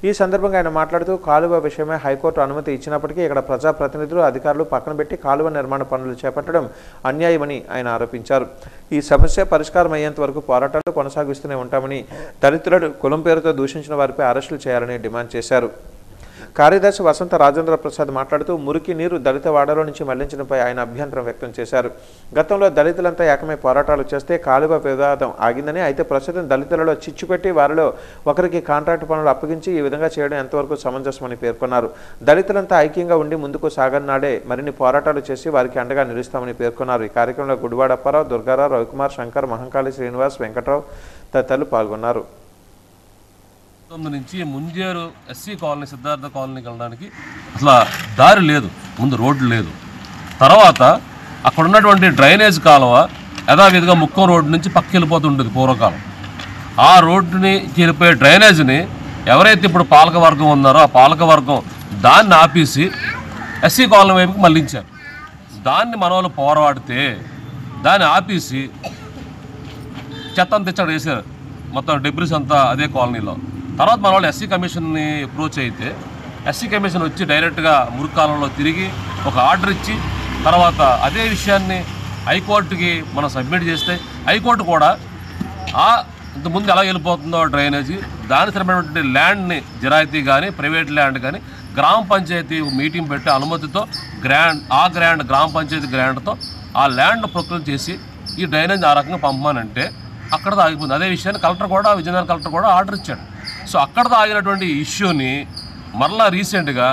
ఈ సందర్భంగా ఆయన మాట్లాడుతూ కాలువ విషయమై హైకోర్టు అనుమతి ఇచ్చినప్పటికీ ఇక్కడ ప్రజాప్రతినిధులు అధికారులు పక్కన పెట్టి కాలువ నిర్మాణ పనులు చేపట్టడం అన్యాయమని ఆయన ఆరోపించారు. ఈ సమస్య పరిష్కారం అయ్యేంత వరకు పోరాటాలు కొనసాగిస్తూనే ఉంటామని, దళితులను కులం పేరుతో దూషించిన వారిపై అరెస్టులు చేయాలని డిమాండ్ చేశారు. కార్యదర్శి వసంత రాజేంద్ర ప్రసాద్ మాట్లాడుతూ మురికి నీరు దళిత వాడలో నుంచి మళ్లించడంపై ఆయన అభ్యంతరం వ్యక్తం చేశారు. గతంలో దళితులంతా ఏకమై పోరాటాలు చేస్తే కాలువ వివాదం ఆగిందని, అయితే ప్రస్తుతం దళితులలో చిచ్చు పెట్టి వారిలో ఒకరికి కాంట్రాక్టు పనులు అప్పగించి ఈ విధంగా చేయడం ఎంతవరకు సమంజసమని పేర్కొన్నారు. దళితులంతా ఐక్యంగా ఉండి ముందుకు సాగన్నాడే మరిన్ని పోరాటాలు చేసి వారికి అండగా నిలుస్తామని పేర్కొన్నారు. ఈ కార్యక్రమంలో గుడివాడ అప్పారావు, దుర్గారావు, రవికుమార్, శంకర్, మహంకాళి శ్రీనివాస్, వెంకట్రావు తదితరులు పాల్గొన్నారు. నుంచి ముంజేరు ఎస్సీ కాలనీ సిద్ధార్థ కాలనీకి వెళ్ళడానికి అసలు దారి లేదు, ముందు రోడ్డు లేదు. తర్వాత అక్కడ ఉన్నటువంటి డ్రైనేజ్ కాలువ యథావిధిగా ముక్కం రోడ్డు నుంచి పక్కకి వెళ్ళిపోతుంటుంది పూర్వకాలం. ఆ రోడ్డుని వెళ్ళిపోయే డ్రైనేజ్ని ఎవరైతే ఇప్పుడు పాలకవర్గం ఉన్నారో ఆ పాలకవర్గం దాన్ని ఆపేసి ఎస్సీ కాలనీ వైపుకి మళ్లించారు. దాన్ని మన వాళ్ళు పోరాడితే దాన్ని ఆపేసి చెత్త తెచ్చడం వేసారు, మొత్తం డెబ్రిస్ అంతా అదే కాలనీలో. తర్వాత మన వాళ్ళు ఎస్సీ కమిషన్ని అప్రోచ్ అయితే ఎస్సీ కమిషన్ వచ్చి డైరెక్ట్గా మురుకాలంలో తిరిగి ఒక ఆర్డర్ ఇచ్చి తర్వాత అదే విషయాన్ని హైకోర్టుకి మనం సబ్మిట్ చేస్తే హైకోర్టు కూడా ఇంతకుముందు ఎలా వెళ్ళిపోతుందో డ్రైనేజీ దాని సరిపడినటువంటి ల్యాండ్ని జిరాయితీ కానీ ప్రైవేట్ ల్యాండ్ కానీ గ్రామ పంచాయతీ మీటింగ్ పెట్టి అనుమతితో గ్రాండ్ గ్రామ పంచాయతీ గ్రాంట్తో ఆ ల్యాండ్ ప్రొక్యూర్ చేసి ఈ డ్రైనేజ్ ఆ రకంగా పంపమానంటే అక్కడ ఆగిపోయింది. అదే విషయాన్ని విజయనగరం కలెక్టర్ కూడా ఆర్డర్ ఇచ్చాడు. సో అక్కడ ఆగినటువంటి ఇష్యూని మరలా రీసెంట్గా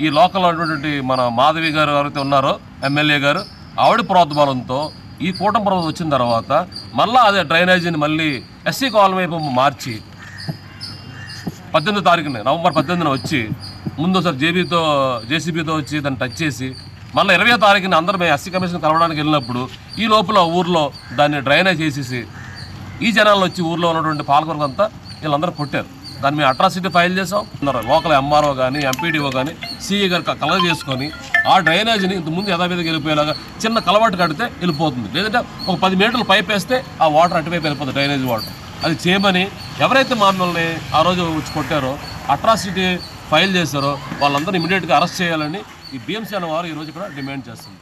ఈ లోకల్లో ఉన్నటువంటి మన మాధవి గారు ఎవరైతే ఉన్నారో ఎమ్మెల్యే గారు ఆవిడ ప్రోద్బలంతో ఈ కూటమి ప్రభుత్వం వచ్చిన తర్వాత మళ్ళీ అదే డ్రైనేజీని మళ్ళీ ఎస్సీ కాలనీ వైపు మార్చి 18వ తారీఖున నవంబర్ 18న వచ్చి ముందు ఒకసారి జేసీబీతో వచ్చి దాన్ని టచ్ చేసి మళ్ళీ 20వ తారీఖున అందరూ మేము ఎస్సీ కమిషన్ కలవడానికి వెళ్ళినప్పుడు ఈ లోపల ఊర్లో దాన్ని డ్రైనేజ్ చేసేసి ఈ జనాల్లో వచ్చి ఊర్లో ఉన్నటువంటి పాలకవర్గం అంతా వీళ్ళందరూ కొట్టారు. దాన్ని మేము అట్రాసిటీ ఫైల్ చేసాం. లోకల్ ఎంఆర్ఓ కానీ ఎంపీడీఓ కానీ సిఈ గారు కలెక్ట్ చేసుకొని ఆ డ్రైనేజ్ని ఇంతకుముందు యథావిధిగా వెళ్ళిపోయేలాగా చిన్న కలవాటు కడితే వెళ్ళిపోతుంది. లేదంటే ఒక 10 మీటర్లు పైప్ వేస్తే ఆ వాటర్ అటువైపు వెళ్ళిపోతుంది, డ్రైనేజ్ వాటర్. అది చేయమని ఎవరైతే మమ్మల్ని ఆ రోజు వచ్చి కొట్టారో అట్రాసిటీ ఫైల్ చేశారో వాళ్ళందరూ ఇమీడియట్గా అరెస్ట్ చేయాలని ఈ భీమసేన వారు ఈరోజు ఇక్కడ డిమాండ్ చేస్తుంది.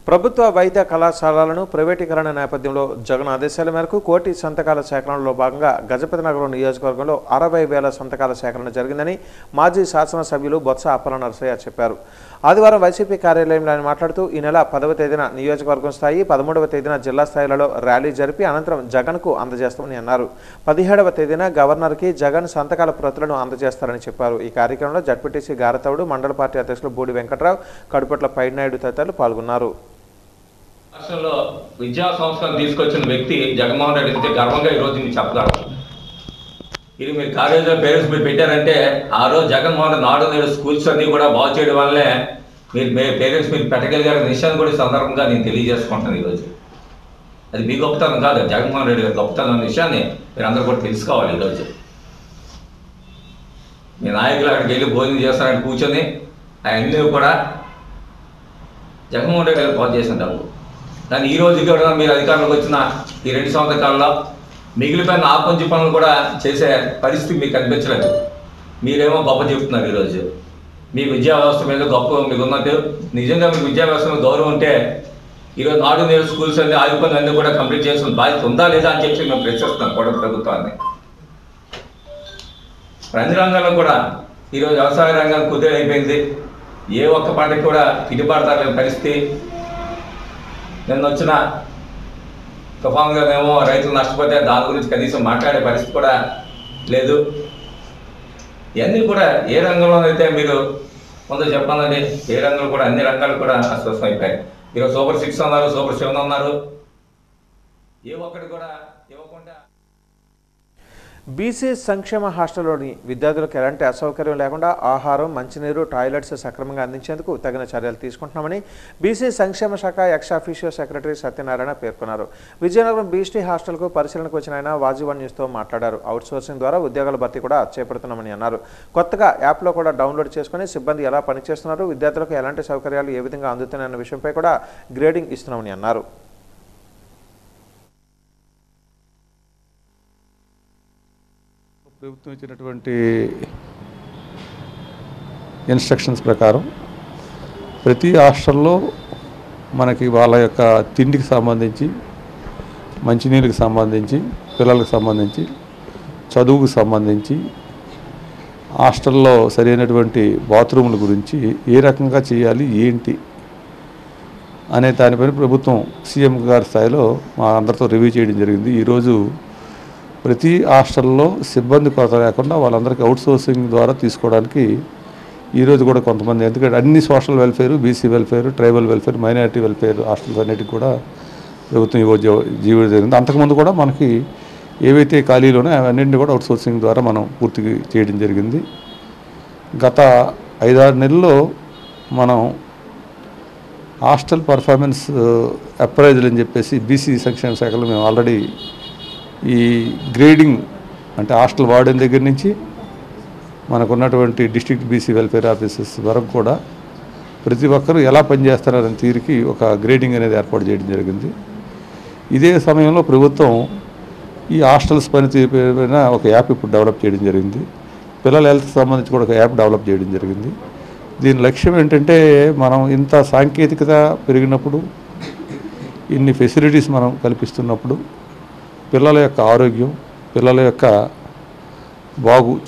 ప్రభుత్వ వైద్య కళాశాలలను ప్రైవేటీకరణ నేపథ్యంలో జగన్ ఆదేశాల మేరకు కోటి సంతకాల సేకరణలో భాగంగా గజపతినగరం నియోజకవర్గంలో 60,000 సంతకాల సేకరణ జరిగిందని మాజీ శాసనసభ్యులు బొత్స అప్పల నరసయ్య చెప్పారు. ఆదివారం వైసీపీ కార్యాలయంలో ఆయన మాట్లాడుతూ ఈ నెల 10వ తేదీన నియోజకవర్గం స్థాయి, 13వ తేదీన జిల్లా స్థాయిలలో ర్యాలీ జరిపి అనంతరం జగన్కు అందజేస్తామని అన్నారు. 17వ తేదీన గవర్నర్కి జగన్ సంతకాల ప్రతులను అందజేస్తారని చెప్పారు. ఈ కార్యక్రమంలో జడ్పీటీసీ గారతవుడు, మండల పార్టీ అధ్యక్షులు బూడి వెంకట్రావు, కడుపట్ల పైడినాయుడు తదితరులు పాల్గొన్నారు. రాష్ట్రంలో విద్యా సంస్థను తీసుకొచ్చిన వ్యక్తి జగన్మోహన్ రెడ్డి అయితే గర్వంగా ఈరోజు మీకు చెప్పగలం. ఇది మీరు కాలేజీలో పేరెంట్స్ మీరు పెట్టారంటే ఆ రోజు జగన్మోహన్ రెడ్డి నాడు నేడు స్కూల్స్ అన్నీ కూడా బాగు చేయడం వల్లే మీరు పేరెంట్స్ మీరు పెట్టగలిగారు విషయాన్ని కూడా సందర్భంగా నేను తెలియజేసుకుంటాను. ఈరోజు అది మీ గొప్పతనం కాదు, జగన్మోహన్ రెడ్డి గారి గొప్పతనం అనే విషయాన్ని మీరు అందరూ కూడా తెలుసుకోవాలి. ఈరోజు మీ నాయకులు అక్కడికి వెళ్ళి భోజనం చేస్తారని కూర్చొని అవన్నీ కూడా జగన్మోహన్ రెడ్డి గారు బాగు చేసిన డబ్బు. కానీ ఈ రోజు కూడా మీరు అధికారంలోకి వచ్చిన ఈ 2 సంవత్సరాల మిగిలిపోయిన కొంచెం పనులు కూడా చేసే పరిస్థితి మీకు కనిపించలేదు. మీరేమో గొప్ప చెప్తున్నారు. ఈరోజు మీ విద్యా వ్యవస్థ మీద గొప్ప మీకు ఉన్నట్టు నిజంగా మీకు విద్యా వ్యవస్థ మీద గౌరవం ఉంటే ఈరోజు నాడు నేడు స్కూల్స్ అన్ని ఆగిపోయిన అన్నీ కూడా కంప్లీట్ చేసిన బాధ్యత ఉందా లేదా అని చెప్పి మేము ప్రశ్నిస్తున్నాం కూడా ప్రభుత్వాన్ని. అన్ని రంగాల్లో కూడా ఈరోజు వ్యవసాయ రంగం కుదేలైపోయింది. ఏ ఒక్క పంటకి కూడా గిట్టుబాటు పరిస్థితి. నిన్న వచ్చిన తుఫాన్గానేమో రైతులు నష్టపోతే దాని గురించి కనీసం మాట్లాడే పరిస్థితి కూడా లేదు. ఇవన్నీ కూడా ఏ రంగంలోనైతే మీరు ముందు చెప్పాలండి, ఏ రంగంలో కూడా అన్ని రంగాలు కూడా అస్వస్థం అయిపోయాయి. ఈరోజు సూపర్ 6 అన్నారు, సూపర్ 7 అన్నారు, ఏ ఒక్కటి కూడా ఇవ్వకుండా. బీసీ సంక్షేమ హాస్టల్లోని విద్యార్థులకు ఎలాంటి అసౌకర్యం లేకుండా ఆహారం, మంచినీరు, టాయిలెట్స్ సక్రమంగా అందించేందుకు తగిన చర్యలు తీసుకుంటున్నామని బీసీ సంక్షేమ శాఖ ఎక్స్ అఫీషియో సెక్రటరీ సత్యనారాయణ పేర్కొన్నారు. విజయనగరం బీసీ హాస్టల్కు పరిశీలనకు వచ్చిన ఆయన వాజీవన్ న్యూస్తో మాట్లాడారు. అవుట్సోర్సింగ్ ద్వారా ఉద్యోగాల భర్తీ కూడా చేపడుతున్నామని అన్నారు. కొత్తగా యాప్లో కూడా డౌన్లోడ్ చేసుకుని సిబ్బంది ఎలా పనిచేస్తున్నారు, విద్యార్థులకు ఎలాంటి సౌకర్యాలు ఏ విధంగా అందుతున్నాయన్న విషయంపై కూడా గ్రేడింగ్ ఇస్తున్నామని అన్నారు. ప్రభుత్వం ఇచ్చినటువంటి ఇన్స్ట్రక్షన్స్ ప్రకారం ప్రతి హాస్టల్లో మనకి వాళ్ళ యొక్క తిండికి సంబంధించి, మంచినీళ్ళకి సంబంధించి, పిల్లలకు సంబంధించి, చదువుకు సంబంధించి, హాస్టల్లో సరైనటువంటి బాత్రూముల గురించి ఏ రకంగా చేయాలి ఏంటి అనే దానిపైన ప్రభుత్వం సీఎం గారి స్థాయిలో మా అందరితో రివ్యూ చేయడం జరిగింది. ఈరోజు ప్రతి హాస్టల్లో సిబ్బంది కొరత లేకుండా వాళ్ళందరికీ అవుట్సోర్సింగ్ ద్వారా తీసుకోవడానికి ఈరోజు కూడా కొంతమంది, ఎందుకంటే అన్ని social welfare, BC welfare, tribal welfare, minority welfare hostels అన్నిటికీ కూడా ప్రభుత్వం జీవడం జరిగింది. అంతకుముందు కూడా మనకి ఏవైతే ఖాళీలు ఉన్నాయో అవన్నింటినీ కూడా అవుట్సోర్సింగ్ ద్వారా మనం పూర్తి చేయడం జరిగింది. గత 5-6 నెలల్లో మనం హాస్టల్ పర్ఫార్మెన్స్ అప్రైజల్ అని చెప్పేసి బీసీ సంక్షేమ శాఖలో మేము ఆల్రెడీ ఈ గ్రేడింగ్ అంటే హాస్టల్ వార్డెన్ దగ్గర నుంచి మనకున్నటువంటి డిస్ట్రిక్ట్ బీసీ వెల్ఫేర్ ఆఫీసర్స్ వరకు కూడా ప్రతి ఒక్కరూ ఎలా పనిచేస్తారనే తీరుకి ఒక గ్రేడింగ్ అనేది ఏర్పాటు చేయడం జరిగింది. ఇదే సమయంలో ప్రభుత్వం ఈ హాస్టల్స్ పనితీరుపైన ఒక యాప్ ఇప్పుడు డెవలప్ చేయడం జరిగింది. పిల్లల హెల్త్కి సంబంధించి కూడా ఒక యాప్ డెవలప్ చేయడం జరిగింది. దీని లక్ష్యం ఏంటంటే, మనం ఇంత సాంకేతికత పెరిగినప్పుడు, ఇన్ని ఫెసిలిటీస్ మనం కల్పిస్తున్నప్పుడు పిల్లల యొక్క ఆరోగ్యం, పిల్లల యొక్క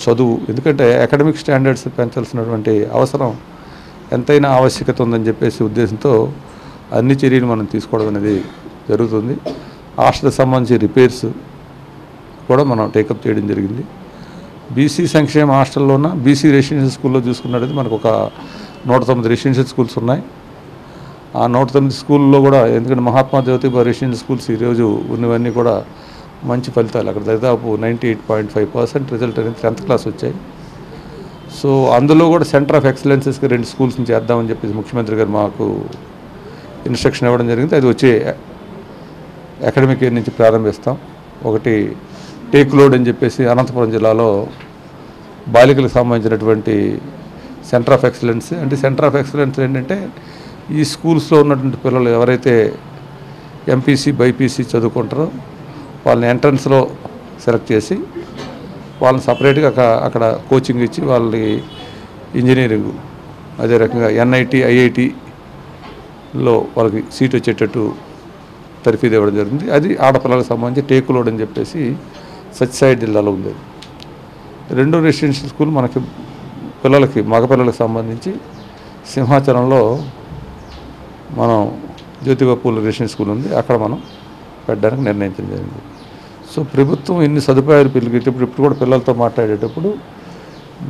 చదువు, ఎందుకంటే అకాడమిక్ స్టాండర్డ్స్ పెంచాల్సినటువంటి అవసరం ఎంతైనా ఆవశ్యకత ఉందని చెప్పేసి ఉద్దేశంతో అన్ని చర్యలు మనం తీసుకోవడం అనేది జరుగుతుంది. హాస్టల్కి సంబంధించి రిపేర్స్ కూడా మనం టేకప్ చేయడం జరిగింది. బీసీ సంక్షేమ హాస్టల్లోన బీసీ రెసిడెన్షియల్ స్కూల్లో చూసుకున్నట్లయితే మనకు ఒక 109 రెసిడెన్షియల్ స్కూల్స్ ఉన్నాయి. ఆ 109 స్కూల్లో కూడా, ఎందుకంటే మహాత్మా జ్యోతిబా రెసిడెన్షియల్ స్కూల్స్ ఈరోజు ఉన్నవన్నీ కూడా మంచి ఫలితాలు, అక్కడ దాదాపు 98.5% రిజల్ట్ అనేది 10th క్లాస్ వచ్చాయి. సో అందులో కూడా సెంటర్ ఆఫ్ ఎక్సలెన్సెస్కి 2 స్కూల్స్ని చేద్దామని చెప్పేసి ముఖ్యమంత్రి గారు మాకు ఇన్స్ట్రక్షన్ ఇవ్వడం జరిగింది. అది వచ్చే అకాడమిక్ ఇయర్ నుంచి ప్రారంభిస్తాం. ఒకటి టేక్ లోడ్ అని చెప్పేసి అనంతపురం జిల్లాలో బాలికలకు సంబంధించినటువంటి సెంటర్ ఆఫ్ ఎక్సలెన్స్. అంటే సెంటర్ ఆఫ్ ఎక్సలెన్స్ ఏంటంటే, ఈ స్కూల్స్లో ఉన్నటువంటి పిల్లలు ఎవరైతే ఎంపీసీ, బైపీసీ చదువుకుంటారో వాళ్ళని ఎంట్రన్స్లో సెలెక్ట్ చేసి వాళ్ళని సపరేట్గా అక్కడ కోచింగ్ ఇచ్చి వాళ్ళకి ఇంజనీరింగ్, అదే రకంగా ఎన్ఐటి, ఐఐటిలో వాళ్ళకి సీట్ వచ్చేటట్టు తర్ఫీదు ఇవ్వడం జరిగింది. అది ఆడపిల్లలకు సంబంధించి టేక్ లోడ్ అని చెప్పేసి సత్యసాయి జిల్లాలో ఉంది. 2 రెసిడెన్షియల్ స్కూల్ మనకి పిల్లలకి, మగపిల్లలకు సంబంధించి సింహాచలంలో మనం జ్యోతిబా పూల్ రెసిడెన్షియల్ స్కూల్ ఉంది, అక్కడ మనం పెట్టడానికి నిర్ణయించడం జరిగింది. సో ప్రభుత్వం ఇన్ని సదుపాయాలు పెరిగేటప్పుడు, ఇప్పుడు కూడా పిల్లలతో మాట్లాడేటప్పుడు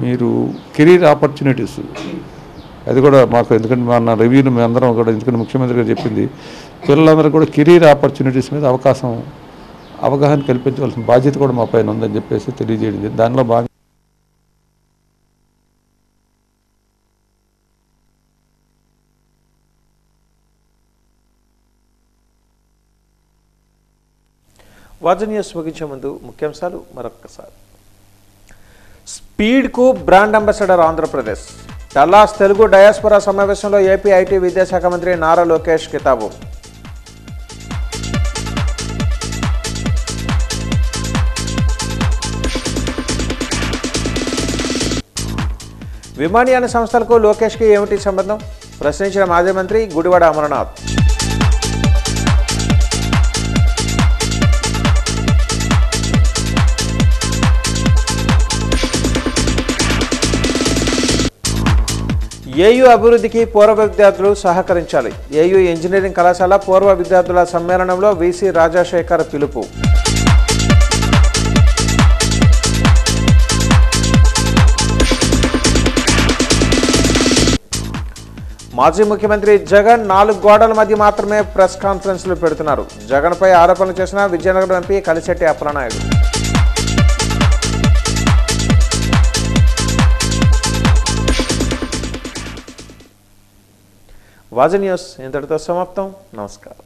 మీరు కెరీర్ ఆపర్చునిటీస్, అది కూడా మాకు, ఎందుకంటే మన రివ్యూని మేము అందరం కూడా, ఎందుకంటే ముఖ్యమంత్రి గారు చెప్పింది పిల్లలందరూ కూడా కెరీర్ ఆపర్చునిటీస్ మీద అవగాహన కల్పించవలసిన బాధ్యత కూడా మా పైన ఉందని చెప్పేసి తెలియజేయడం. దానిలో భాగంగా వాజన్ న్యూస్ ముగించే ముందు ముఖ్యాంశాలు మరొక్కసారి. స్పీడ్కు brand ambassador Andhra Pradesh. Dallas Telugu diaspora సమావేశంలో ఏపీ ఐటీ విద్యాశాఖ మంత్రి నారా లోకేష్ కితాబు. విమానయాన సంస్థలకు లోకేష్కి ఏమిటి సంబంధం ప్రశ్నించిన మాజీ మంత్రి గుడివాడ అమరనాథ్. ఏయూ అభివృద్ధికి పూర్వ విద్యార్థులు సహకరించాలి. ఏయూ ఇంజనీరింగ్ కళాశాల పూర్వ విద్యార్థుల సమ్మేళనంలో వీసీ రాజశేఖర్ పిలుపు. మాజీ ముఖ్యమంత్రి జగన్ 4 గోడల మధ్య మాత్రమే ప్రెస్ కాన్ఫరెన్స్లు పెడుతున్నారు. జగన్పై ఆరోపణలు చేసిన విజయనగరం ఎంపీ కలిశెట్టి అప్పలనాయుడు. వాజి న్యూస్ ఇంతటితో సమాప్తం. నమస్కారం.